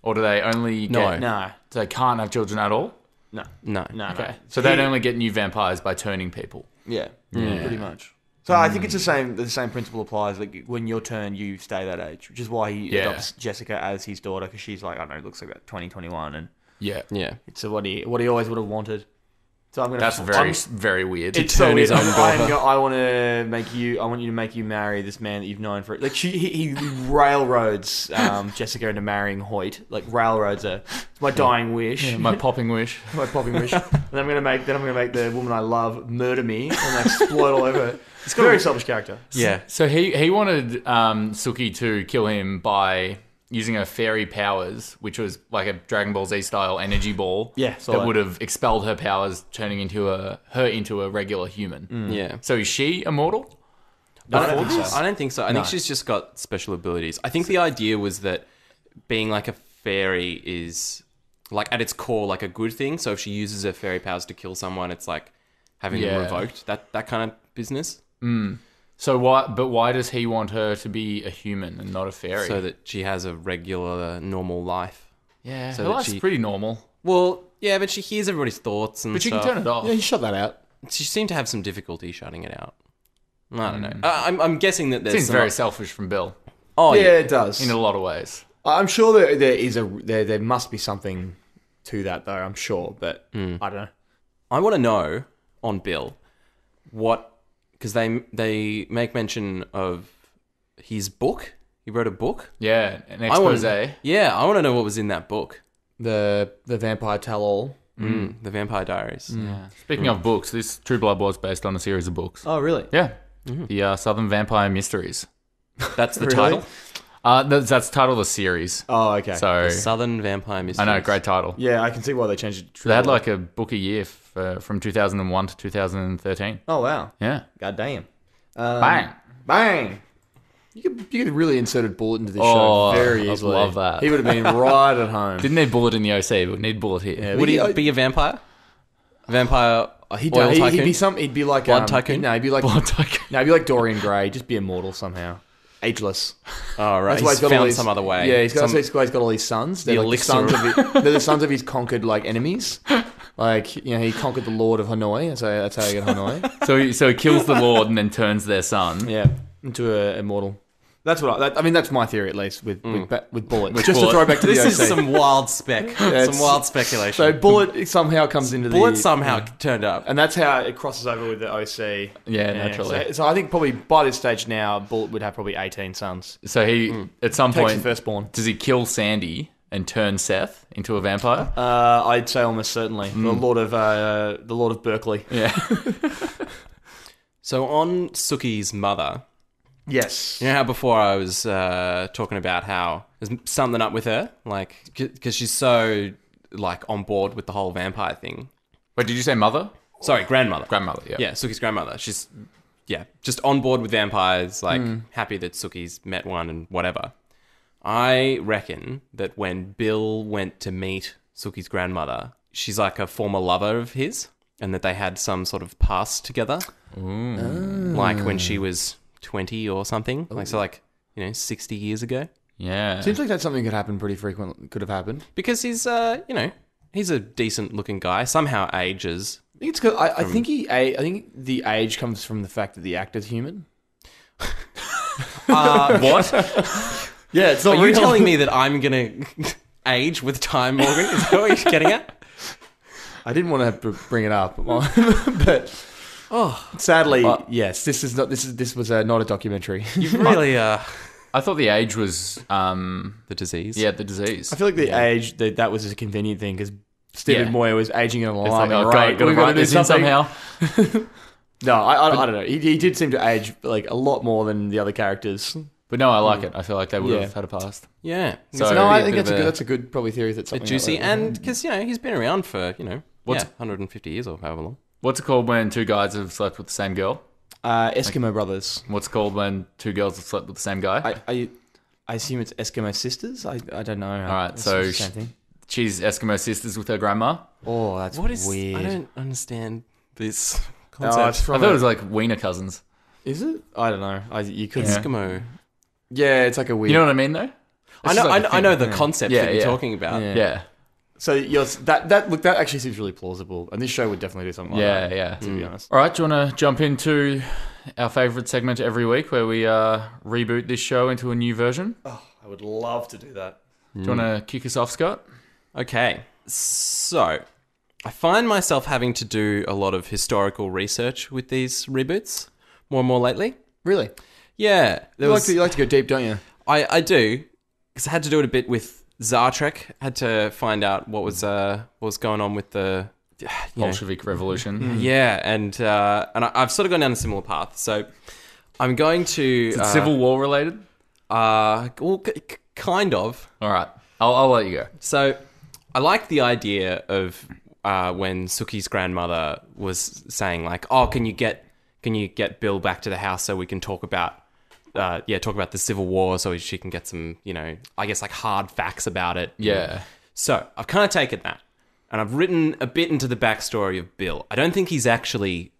or do they only get? No. So they can't have children at all. No. Okay. So they'd only get new vampires by turning people. Yeah. Pretty much. So I think it's the same principle applies. Like when your turn, you stay that age, which is why he adopts Jessica as his daughter because she's like, I don't know, looks like about 20, 21, and it's what he always would have wanted. So that's very weird. It's so weird. I want you to make you marry this man that you've known for like he railroads Jessica into marrying Hoyt. Like railroads it's my dying wish, my popping wish, and I'm gonna make the woman I love murder me and exploit all over her. It's got a very selfish character. Yeah. So he wanted Suki to kill him by using her fairy powers, which was like a Dragon Ball Z style energy ball. That would have expelled her powers, turning her into a regular human. Yeah. So is she immortal? I don't think so. I think she's just got special abilities. I think the idea was that being like a fairy is like at its core like a good thing. So if she uses her fairy powers to kill someone, it's like having them revoked. That kind of business. So why does he want her to be a human and not a fairy? So that she has a regular, normal life. Yeah, so that's pretty normal. Well, yeah, but she hears everybody's thoughts and But she stuff. can turn it off. Yeah, you shut that out. She seemed to have some difficulty shutting it out. I don't know. I'm guessing that there's seems very selfish from Bill. Oh, yeah, it does. In a lot of ways. I'm sure there must be something to that, though. I'm sure, but I don't know. I want to know on Bill because they make mention of his book. He wrote a book. Yeah, an expose. I want to know what was in that book. The Vampire Tell-All. The Vampire Diaries. Yeah. Speaking of books, this True Blood was based on a series of books. Oh, really? Yeah. The Southern Vampire Mysteries. That's the Really? title? That's the title of the series. Oh, okay. So Southern Vampire Mysteries. I know, great title. Yeah, I can see why they changed it. They had like a book a year from 2001 to 2013. Oh, wow. Yeah. God damn. Bang. Bang. You could really inserted Bullet into this Oh, show very I'd easily. love that. He would have been right at home. Didn't need Bullet in the OC, but we need Bullet here. Yeah, Would he be a vampire? Vampire oil tycoon? He'd be like Blood tycoon? No, he'd be like Blood tycoon. No, he'd be like Dorian Gray, just be immortal somehow, ageless. Oh, right. That's why He's got all found these- some other way. Yeah, that's why he's got all these sons. They're The like elixir. they're the sons of his conquered like enemies. Like he conquered the Lord of Hanoi. So that's how you get Hanoi. So he kills the Lord and then turns their son. Yeah, into a immortal. That's what I mean. That's my theory, at least, with Bullet. With Just Bullet. to throw back to This the OC. is some wild spec. Yeah, some wild speculation. So Bullet somehow comes into Bullet somehow turned up. and that's how it crosses over with the OC. Yeah, naturally. So I think probably by this stage now, Bullet would have probably 18 sons. So he, at some Takes point, the firstborn. does he kill Sandy and turn Seth into a vampire? I'd say almost certainly the Lord of Berkeley. Yeah. So on Suki's mother, Yes. you know how before I was talking about how there's something up with her, like because she's so like on board with the whole vampire thing. Wait, did you say mother? Sorry, grandmother. Grandmother, yeah. Yeah, Suki's grandmother. She's just on board with vampires, like happy that Suki's met one and whatever. I reckon that when Bill went to meet Suki's grandmother, she's like a former lover of his, and that they had some sort of past together, like when she was 20 or something, like 60 years ago. Yeah. Seems like that's something could have happened. Because he's he's a decent looking guy. Somehow ages. I think it's good. I think I think the age comes from the fact that the actor's human. What? Yeah, it's not Are you real. telling me that I'm gonna age with time, Morgan? Is that what you're getting at? I didn't want to bring it up, but sadly, yes, this was not a documentary. You've really I thought the age was the disease. Yeah, the disease. I feel like the age that was just a convenient thing because Stephen Moyer was aging at an It's like, alarming oh, rate. gotta We've got to write do this in something. somehow. No, I don't know. He did seem to age like a lot more than the other characters. But no, I like it. I feel like they would have had a past. Yeah. So No, I think that's a good probably theory. That's a something juicy, like that. and because he's been around for 150 years or however long. What's it called when two guys have slept with the same girl? Eskimo brothers. What's it called when two girls have slept with the same guy? I assume it's Eskimo sisters. I don't know. All right, It's so the same thing. she's Eskimo sisters with her grandma. Oh, that's What is weird. I don't understand this Oh, concept. it's I from thought it was like wiener cousins. Is it? I don't know. You could. Yeah. Eskimo. Yeah, it's like a weird. You know what I mean, though? I It's know. just like a I know thing. the concept Yeah, that you're yeah. talking about. Yeah. Yeah. So that actually seems really plausible, and this show would definitely do something like Yeah, that. yeah. To be honest. All right, do you want to jump into our favourite segment every week where we reboot this show into a new version? I would love to do that. Do you want to kick us off, Scott? Okay, so I find myself having to do a lot of historical research with these reboots more and more lately. Really? Yeah, You like to go deep, don't you? I do, because I had to do it a bit with Zartrek. Had to find out what was going on with the Bolshevik Revolution. Yeah, and I've sort of gone down a similar path. So I'm going to Is it Civil War related? Kind of. All right, I'll let you go. So I like the idea of when Suki's grandmother was saying like, "Oh, can you get Bill back to the house so we can talk about the Civil War so she can get some, I guess like hard facts about it." Yeah. So I've kind of taken that and I've written a bit into the backstory of Bill. I don't think he's actually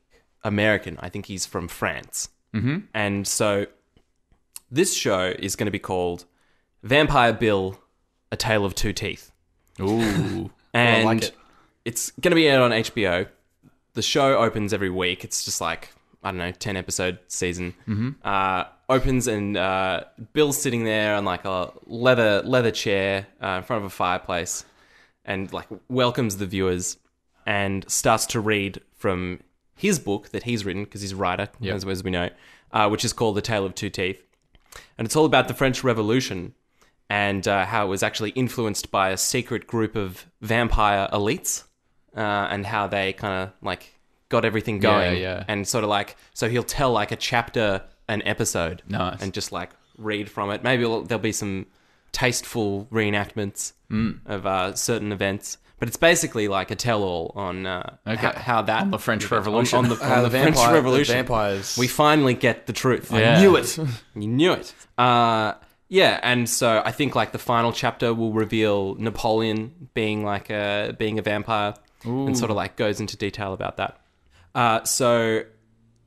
American. I think he's from France. Mm-hmm. And so this show is going to be called Vampire Bill, A Tale of Two Teeth. Ooh. And I like it. It's going to be aired on HBO. The show opens every week. It's just like, 10 episode season. Mm-hmm. Opens and Bill's sitting there on like a leather chair in front of a fireplace and like welcomes the viewers and starts to read from his book that he's written because he's a writer, as we know, which is called The Tale of Two Teeth. And it's all about the French Revolution and how it was actually influenced by a secret group of vampire elites and how they kind of like got everything going. Yeah. And sort of like, so he'll tell like a chapter an episode. Nice. And just like read from it. Maybe there'll be some tasteful reenactments of certain events. But it's basically like a tell-all on how that... On the French Revolution. On the French Revolution. The vampires. We finally get the truth. Yeah. I knew it. You knew it. Yeah, and so I think like the final chapter will reveal Napoleon being a vampire and sort of like goes into detail about that. So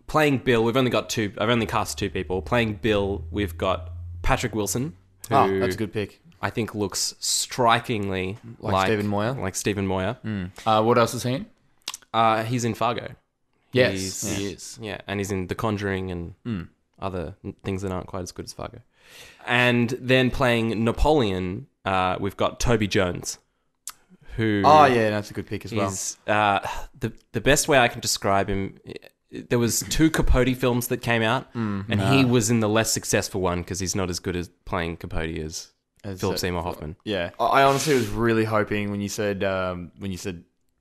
playing Bill, I've only cast 2 people. Playing Bill, we've got Patrick Wilson, who that's a good pick. I think looks strikingly like Stephen Moyer. Like Stephen Moyer. What else is he in? He's in Fargo. Yes, he is. Yeah, and he's in The Conjuring and other things that aren't quite as good as Fargo. And then playing Napoleon, we've got Toby Jones, who... Oh, yeah, that's a good pick as well. Is, the best way I can describe him... There was 2 Capote films that came out, and he was in the less successful one because he's not as good as playing Capote as Philip Seymour Hoffman. Yeah, I honestly was really hoping when you said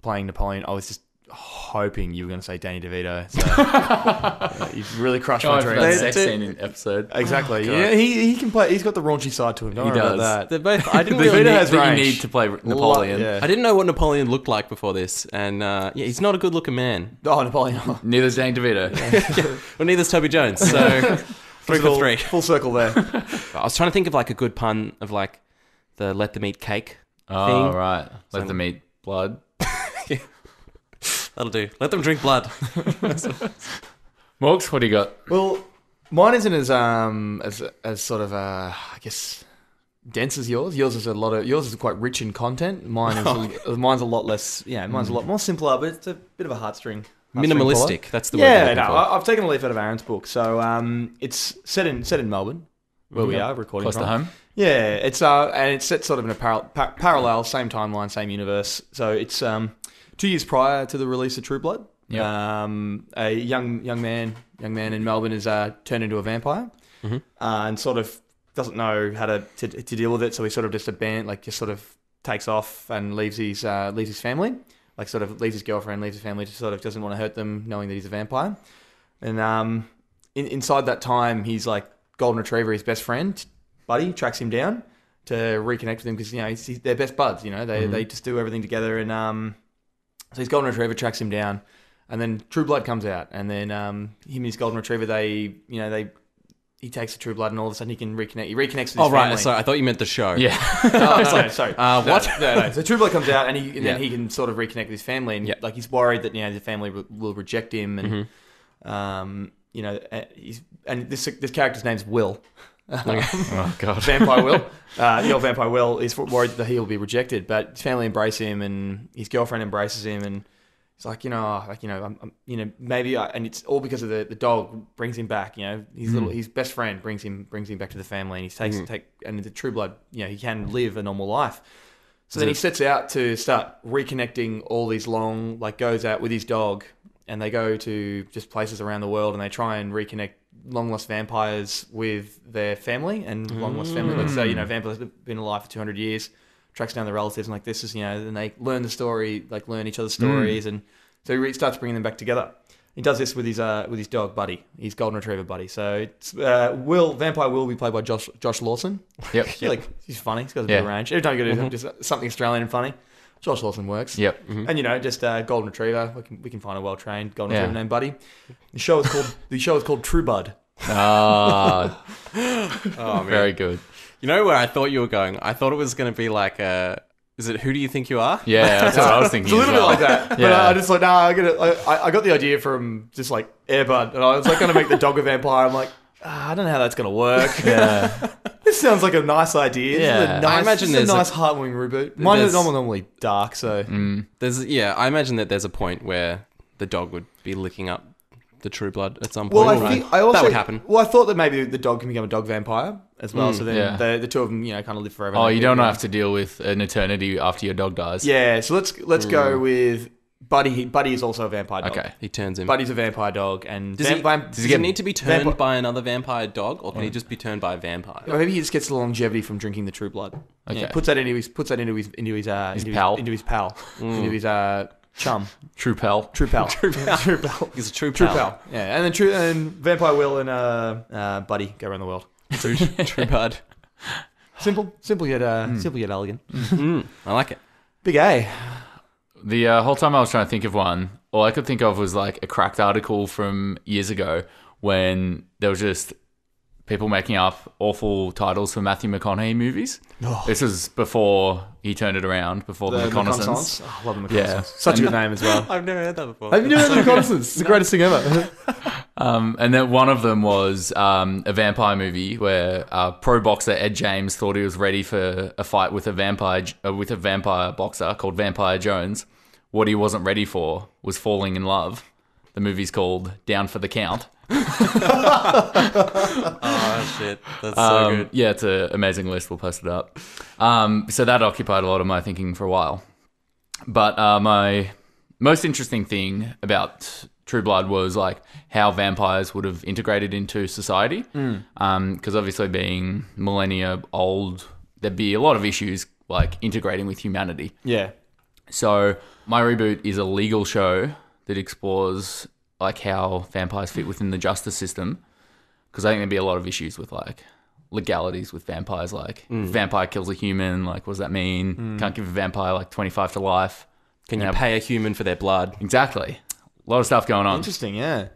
playing Napoleon, I was just hoping you were going to say Danny DeVito. So, you've really crushed my dreams. That sex scene in episode. Exactly. Yeah, he can play. He's got the raunchy side to him. Don't worry about that. They're both. I didn't DeVito really has range. You need to play Napoleon. Yeah. I didn't know what Napoleon looked like before this, and he's not a good-looking man. Oh, Napoleon. Neither's Danny DeVito. Well, neither's Toby Jones. So 3 for 3. Full circle there. I was trying to think of like a good pun of like the "let them eat cake" Oh, thing. right. Let them eat blood. That'll do. Let them drink blood. Morgs, what do you got? Well, mine isn't as sort of I guess dense as yours. Yours is quite rich in content. Mine's a lot less. Yeah, mine's a lot more simpler, but it's a bit of a heartstring. Minimalistic. That's the word. Yeah, I've taken a leaf out of Aaron's book. So it's set in Melbourne, where we are recording Close from. to home. Yeah, it's and it's set sort of in a parallel, same timeline, same universe. So it's 2 years prior to the release of True Blood. Yep. A young man in Melbourne is turned into a vampire, and sort of doesn't know how to deal with it. So he sort of just sort of takes off and leaves his family, like sort of leaves his girlfriend, leaves his family, just sort of doesn't want to hurt them, knowing that he's a vampire. And inside that time, he's like golden retriever, his best friend, Buddy, tracks him down to reconnect with him because they're best buds. They just do everything together, and so his golden retriever tracks him down, and then True Blood comes out, and then him and his golden retriever, he takes the True Blood, and all of a sudden he can reconnect. He reconnects with his family. Oh right, sorry, I thought you meant the show. Yeah. No, sorry. What? No. So True Blood comes out, and then he can sort of reconnect with his family, and like he's worried that the family will reject him, and this character's name's Will. Oh god, Vampire Will. The old Vampire Will is worried that he'll be rejected, but his family embrace him, and his girlfriend embraces him, and he's like, maybe, and it's all because of the dog brings him back. His best friend brings him back to the family, and and the True Blood, he can live a normal life. So then he sets out to start reconnecting all these goes out with his dog, and they go to just places around the world, and they try and reconnect long lost vampires with their family, and long lost family. Let's say, vampires have been alive for 200 years, tracks down the relatives, and like this is, and they learn the story, like learn each other's stories, and so he starts bringing them back together. He does this with his dog Buddy, his golden retriever Buddy. So it's Vampire Will be played by Josh Lawson. Yep. He's funny. He's got a bit of range. Every time you go to just something Australian and funny, Josh Lawson works. Yep. And just golden retriever. We can find a well trained golden retriever named Buddy. The show is called True Bud. Oh, very good. You know where I thought you were going? I thought it was going to be like is it Who Do You Think You Are? Yeah, that's what I was thinking. It's a little bit like that. But I just like, I got the idea from just like Air Bud, and I was like going to make the dog a vampire. I'm like, I don't know how that's going to work. Yeah. This sounds like a nice idea. Yeah. I imagine there's there's a nice heartwarming reboot. Mine is normally dark, so I imagine that there's a point where the dog would be licking up the True Blood at some Well, point. that would happen. Well, I thought that maybe the dog can become a dog vampire as well. So then the two of them, kind of live forever. Oh, you don't have to deal with an eternity after your dog dies. Yeah, so let's go with Buddy. Buddy is also a vampire dog. Okay, he turns him. Buddy's a vampire dog, and does he need to be turned by another vampire dog, or can he just be turned by a vampire? Or maybe he just gets the longevity from drinking the True Blood. Okay, yeah, puts that into his pal, into his chum. True pal. He's a true pal. Yeah, and then Vampire Will and Buddy go around the world. True Blood. Simple yet elegant. I like it. Big A. The whole time I was trying to think of one, all I could think of was like a Cracked article from years ago when there was just people making up awful titles for Matthew McConaughey movies. Oh. This was before he turned it around, before the Reconnaissance. Oh, I love the Reconnaissance. Yeah. Such a good name as well. I've never heard that before. Have you never heard the Reconnaissance? It's the greatest thing ever. And then one of them was a vampire movie where pro boxer Ed James thought he was ready for a fight with a vampire boxer called Vampire Jones. What he wasn't ready for was falling in love. The movie's called Down for the Count. Oh, shit. That's so good. Yeah, it's an amazing list. We'll post it up. So that occupied a lot of my thinking for a while. But my most interesting thing about True Blood was like how vampires would have integrated into society. Because obviously being millennia old, there'd be a lot of issues like integrating with humanity. Yeah. So my reboot is a legal show that explores like how vampires fit within the justice system, because I think there'd be a lot of issues with like legalities with vampires, like if a vampire kills a human, like what does that mean? Can't give a vampire like 25 to life. Can you pay a human for their blood? Exactly. A lot of stuff going on. Interesting, yeah.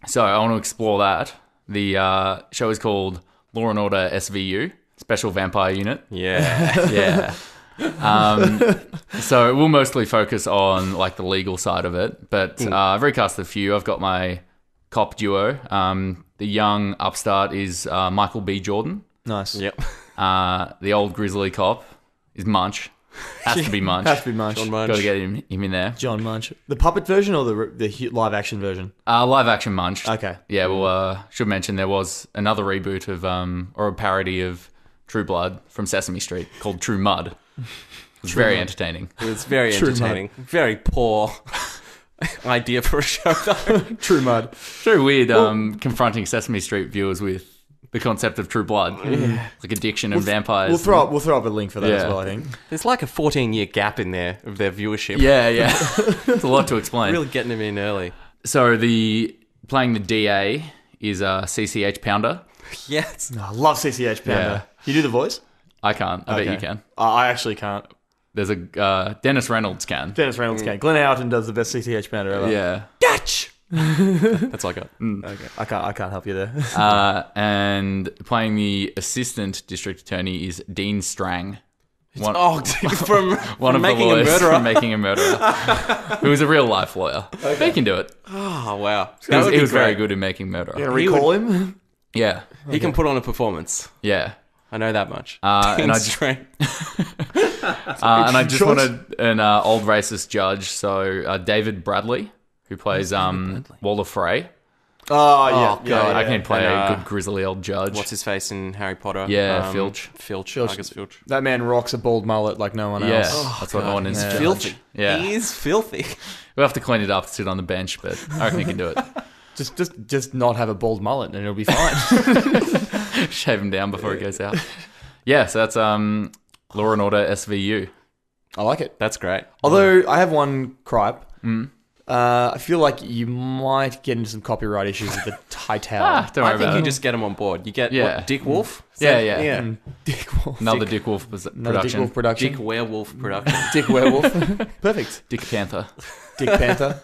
So I want to explore that. The show is called Law and Order SVU, Special Vampire Unit. Yeah. Yeah. So we'll mostly focus on like the legal side of it, but I've recast a few. I've got my cop duo. The young upstart is Michael B. Jordan. Nice. Yep. The old grizzly cop is Munch. Has to be Munch. Has to be Munch. John Munch. Got to get him in there. John Munch. The puppet version or the live action version? Live action Munch. Okay. Yeah, well, should mention there was another reboot of, or a parody of True Blood from Sesame Street called True Mud. It's very entertaining. It's very True entertaining. Very poor idea for a show, though. True Mud. It's very weird confronting Sesame Street viewers with the concept of True Blood. Like addiction and vampires. We'll throw up a link for that as well, I think. There's like a 14-year gap in there of their viewership. Yeah. It's a lot to explain. Really getting them in early. So playing the DA is CCH Pounder. Yes. I love CCH Pounder. Yeah. You do the voice? I can't. I bet you can. I actually can't. There's a Dennis Reynolds can. Dennis Reynolds can. Glenn Howerton does the best CCH Pounder ever. Yeah. Dutch! That's all I got. Okay. I can't help you there. And playing the assistant district attorney is Dean Strang. From One of Making the a lawyers Murderer. from Making a Murderer. Who is a real life lawyer. Okay. He can do it. Oh, wow. He was very good at Making Murderer. You gonna recall him? Yeah. He can put on a performance. Yeah. I know that much. And I just wanted an old racist judge, so David Bradley, who plays Walder Frey. Oh, yeah. God. I can play a good grizzly old judge. What's his face in Harry Potter? Yeah, Filch. Filch. Argus Filch. That man rocks a bald mullet like no one Yeah, else. that's what I want in He's judge. filthy. Yeah. He is filthy. We'll have to clean it up to sit on the bench, but I reckon he can do it. Just not have a bald mullet and it'll be fine. Shave him down before it goes out. Yeah, so that's Law and Order SVU. I like it. That's great. Although I have one gripe. I feel like you might get into some copyright issues with the title. Don't worry I think about you it. just get them on board. You get what, Dick Wolf? Yeah. Dick Wolf. Another Dick Wolf production. Dick Wolf production. Dick Werewolf production. Dick Werewolf. Perfect. Dick Panther. Dick Panther.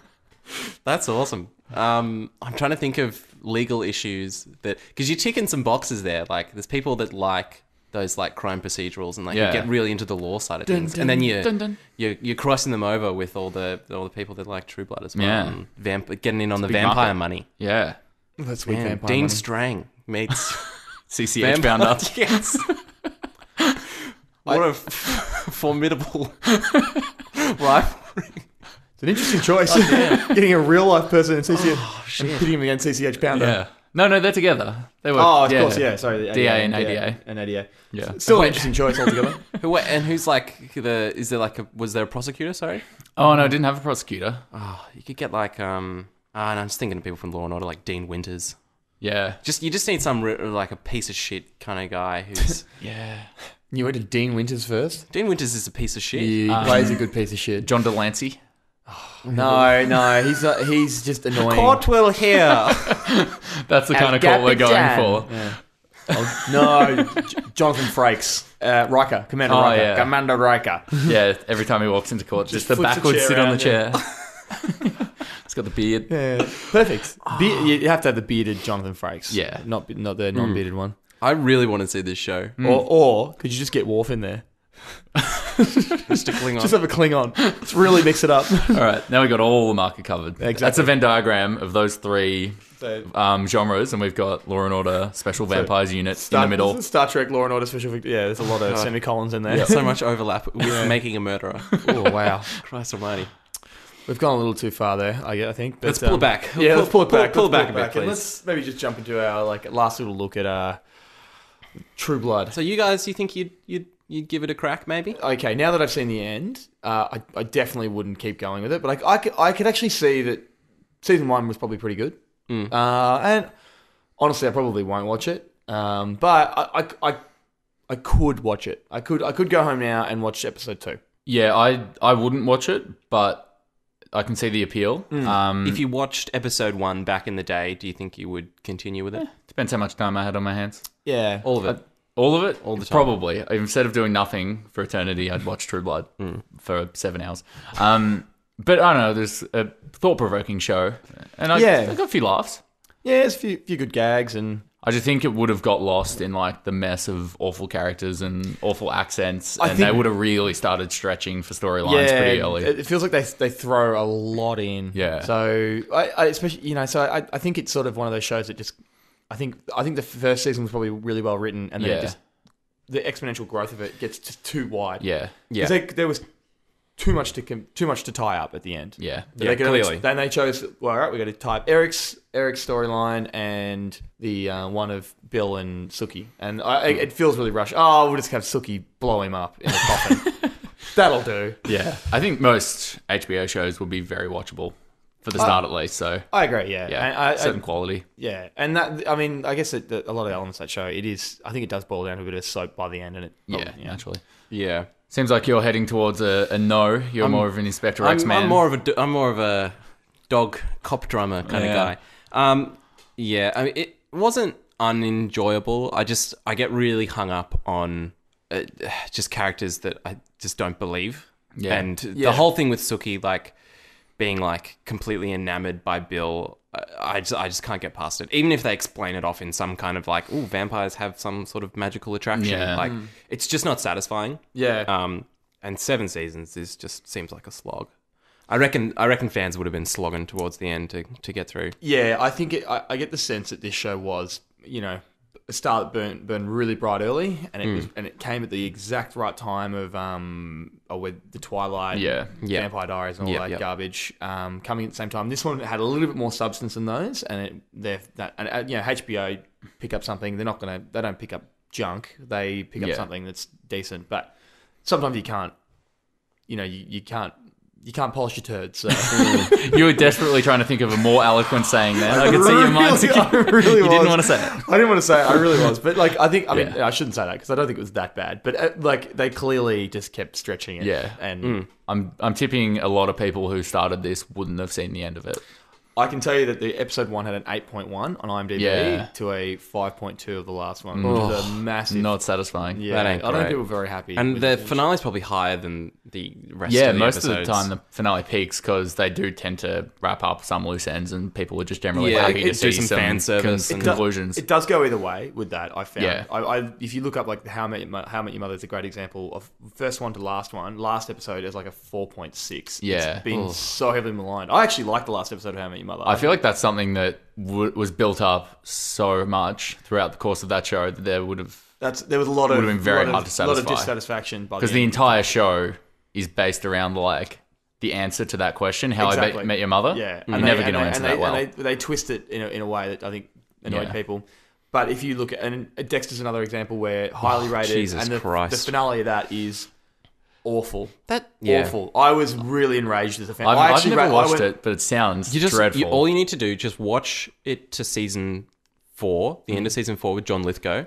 That's awesome. I'm trying to think of legal issues that, because you're ticking some boxes there. Like there's people that like those like crime procedurals and like you get really into the law side of things, and then you're crossing them over with all the people that like True Blood as well. Yeah. And getting in on the big vampire market. money. Yeah. That's sweet Man, vampire Dean money. Strang meets CCH Pounder. Yes. What a formidable rivalry. It's an interesting choice. Getting a real life person in CCH and pitting him against CCH Pounder. Yeah. No, they're together. They were. Of course, yeah. Sorry, the DA and ADA. And ADA. Yeah. Still an interesting choice altogether. Who's like was there a prosecutor? Sorry. Oh no, I didn't have a prosecutor. Oh, you could get like and I'm just thinking of people from Law and Order like Dean Winters. Yeah. You just need some like a piece of shit kind of guy who's You went to Dean Winters first? Dean Winters is a piece of shit. He plays a good piece of shit. John Delancey. No, he's just annoying. Court will hear. That's the kind of court we're going for. Yeah. Oh, no, Jonathan Frakes. Riker. Commander Riker. yeah. Commander Riker. Yeah, every time he walks into court, just the flips the backwards chair sit on the around, chair. It's got the beard. Yeah, perfect. You have to have the bearded Jonathan Frakes. Yeah. Not the non-bearded one. I really want to see this show. Or could you just get Worf in there? Just a Klingon. Just have a Klingon. Let's really mix it up. All right, now we got all the market covered. Exactly. That's a Venn diagram of those three genres, and we've got Law and Order Special Vampires Unit in the middle. Star Trek, Law and Order, Special Victory. Yeah, there's a lot of semicolons in there. Yeah, so much overlap with Making a Murderer. Oh, wow. Christ almighty. We've gone a little too far there, I think. But, Let's pull it back. Yeah, let's pull it back. Pull it back a bit, And please. let's maybe just jump into our last little look at True Blood. So you guys, you think you'd give it a crack, maybe? Okay, now that I've seen the end, I definitely wouldn't keep going with it. But I could actually see that season 1 was probably pretty good. And honestly, I probably won't watch it. But I could watch it. I could go home now and watch episode 2. Yeah, I wouldn't watch it, but I can see the appeal. If you watched episode 1 back in the day, do you think you would continue with it? Depends how much time I had on my hands. Yeah. All of it. All of it? All the time. Probably. Instead of doing nothing for eternity, I'd watch True Blood for 7 hours. But I don't know, there's a thought-provoking show. And I got a few laughs. Yeah, there's a few good gags, and I just think it would have got lost in like the mess of awful characters and awful accents, and they would have really started stretching for storylines pretty early. It feels like they throw a lot in. Yeah. So I especially I think it's sort of one of those shows that just I think the first season was probably really well written, and then it just the exponential growth of it gets just too wide. Yeah. Because there was too much to tie up at the end. Yeah. Clearly. Then they chose, well, all right, we got to tie up Eric's storyline and the one of Bill and Suki. And it feels really rushed. Oh, we'll just have Suki blow him up in a coffin. That'll do. Yeah. I think most HBO shows would be very watchable for the start at least. So I agree, yeah. Yeah. Certain quality. Yeah. And that, I mean, I guess that a lot of the elements of that show, I think it does boil down to a bit of soap by the end. And naturally. Yeah. Seems like you're heading towards a no. You're more of an Inspector X man. I'm more of a dog cop drama kind of guy. I mean, it wasn't unenjoyable. I get really hung up on just characters that I just don't believe. Yeah. And the whole thing with Suki, like being like completely enamored by Bill, I just can't get past it. Even if they explain it off in some kind of like, oh, vampires have some sort of magical attraction. Yeah. Like it's just not satisfying. Yeah. And 7 seasons just seems like a slog. I reckon fans would have been slogging towards the end to get through. Yeah, I think I get the sense that this show was, a star that burned really bright early, and it came at the exact right time of with the Twilight, Vampire Diaries, and all that garbage coming at the same time. This one had a little bit more substance than those, and HBO pick up something. They don't pick up junk. They pick up something that's decent, but sometimes you can't. You can't polish your turds. So. You were desperately trying to think of a more eloquent saying there. I could see your mind. You didn't want to say it. I didn't want to say it. I really was. But I shouldn't say that because I don't think it was that bad. But they clearly just kept stretching it. Yeah. And I'm tipping a lot of people who started this wouldn't have seen the end of it. I can tell you that the episode 1 had an 8.1 on IMDb to a 5.2 of the last one, which is a massive... Not satisfying. Yeah, that ain't I don't think great. people were very happy. And the finale's probably higher than the rest of the Yeah, most episodes. of the time the finale peaks because they do tend to wrap up some loose ends and people are just generally Yeah, happy to do see some some fan service and- conclusions. It does go either way with that, I found. Yeah. If you look up like How I Met Your Mother is a great example of first one to last one. Last episode is like a 4.6. Yeah. It's been so heavily maligned. I actually like the last episode of How I Met Your Mother. I feel like that's something that was built up so much throughout the course of that show that there would have been very hard to satisfy. A lot of dissatisfaction because the entire show is based around like the answer to that question: How I Met Your Mother. Yeah, you're never going to answer that well. And they twist it in a way that I think annoyed people. But if you look at, and Dexter's another example where highly rated, Jesus and Christ. the finale of that is awful. Yeah. Awful. I was really enraged as a fan. I've never watched it, but it sounds dreadful. All you need to do, just watch it to season 4, the end of season 4 with John Lithgow.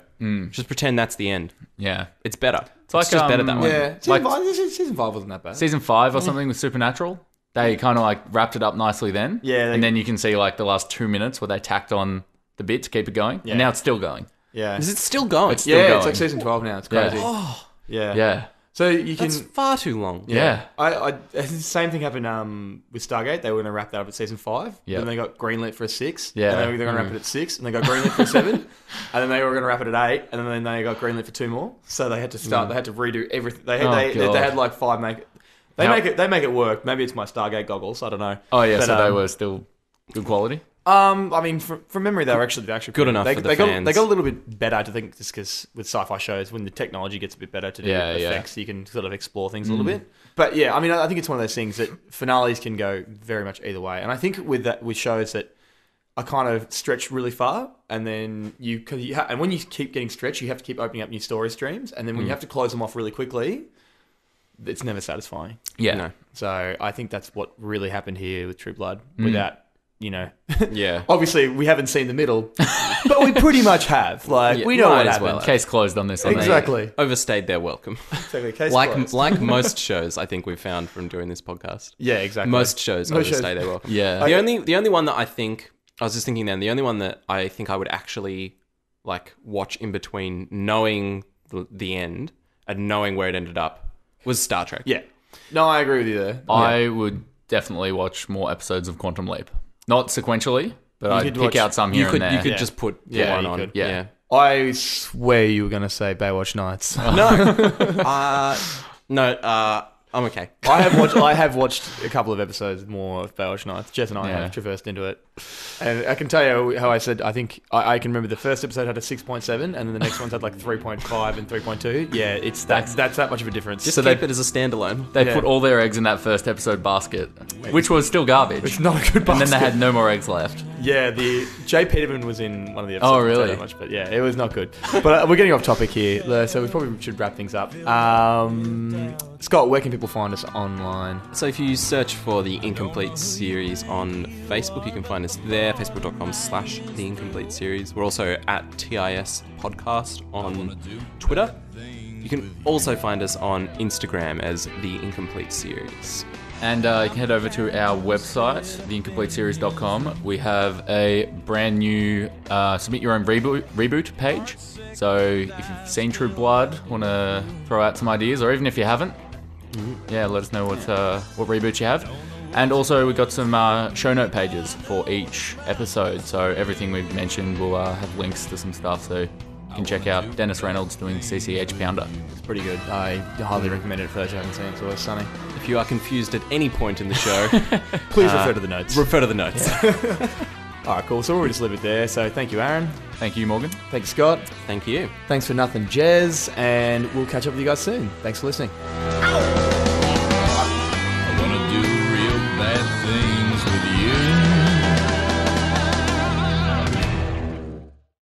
Just pretend that's the end. Yeah. It's better. It's like, just better that way. Yeah. Season 5 wasn't that bad. Season 5 or something with Supernatural. They kind of like wrapped it up nicely then. Yeah. And then you can see like the last 2 minutes where they tacked on the bit to keep it going. Yeah. And now it's still going. Yeah. Is it still going? It's still It's going. like season 12 now. It's crazy. Yeah. Yeah. So you can... That's far too long. Yeah. The same thing happened with Stargate. They were going to wrap that up at season 5. Yeah. Then they got greenlit for a 6. Yeah. And then they were going to wrap it at 6. And they got greenlit for a 7. And then they were going to wrap it at 8. And then they got greenlit for 2 more. So they had to start. They had to redo everything. They had like 5 They make it work. Maybe it's my Stargate goggles. I don't know. Oh yeah, But, so they were still good quality. I mean, from memory, they're actually Good enough for the fans. They got a little bit better, I think, just because with sci-fi shows, when the technology gets a bit better to do effects, you can sort of explore things a little bit. But yeah, I mean, I think it's one of those things that finales can go very much either way. And I think with shows that are kind of stretched really far, and then and when you keep getting stretched, you have to keep opening up new story streams, and then when you have to close them off really quickly, it's never satisfying. Yeah. No. So I think that's what really happened here with True Blood, without. Yeah. Obviously, we haven't seen the middle, but we pretty much have. Like, we know what happened. Case closed on this. Exactly. Overstayed their welcome. Exactly. Case like closed. most shows, I think we've found from doing this podcast. Yeah, exactly. Most shows overstay their welcome. Yeah. The only one that I was just thinking then, the only one that I think I would actually like watch in between knowing the end and knowing where it ended up was Star Trek. Yeah. No, I agree with you there. I would definitely watch more episodes of Quantum Leap. Not sequentially, but I'd pick out some here and there. You could just put one on. Yeah. I swear you were going to say Baywatch Nights. No, I'm okay. I have watched a couple of episodes more of Baywatch Nights. Jess and I have traversed into it. And I can tell you how I said, I think I can remember the first episode had a 6.7 and then the next one's had like 3.5 and 3.2. Yeah, that's that much of a difference. Just keep it as a standalone. They put all their eggs in that first episode basket, which was still garbage. It's not a good basket. And then they had no more eggs left. Yeah, Jay Peterman was in one of the episodes. Oh, really? That much, but yeah, it was not good. But we're getting off topic here, so we probably should wrap things up. Scott, where can people find us online? So if you search for the Incomplete Series on Facebook, you can find us there, facebook.com/The Incomplete Series. We're also at TIS Podcast on Twitter. You can also find us on Instagram as The Incomplete Series. And you can head over to our website, theincompleteseries.com. We have a brand new submit your own reboot page. So if you've seen True Blood, want to throw out some ideas, or even if you haven't, let us know what reboots you have. And also we've got some show note pages for each episode. So everything we've mentioned will have links to some stuff. So you can check out Dennis Reynolds doing CCH Pounder. It's pretty good. I highly recommend it for those who haven't seen it. It's always sunny. If you are confused at any point in the show, please refer to the notes. Refer to the notes. Yeah. All right, cool. So we'll just leave it there. So thank you, Aaron. Thank you, Morgan. Thank you, Scott. Thank you. Thanks for nothing, Jez. And we'll catch up with you guys soon. Thanks for listening. Ow!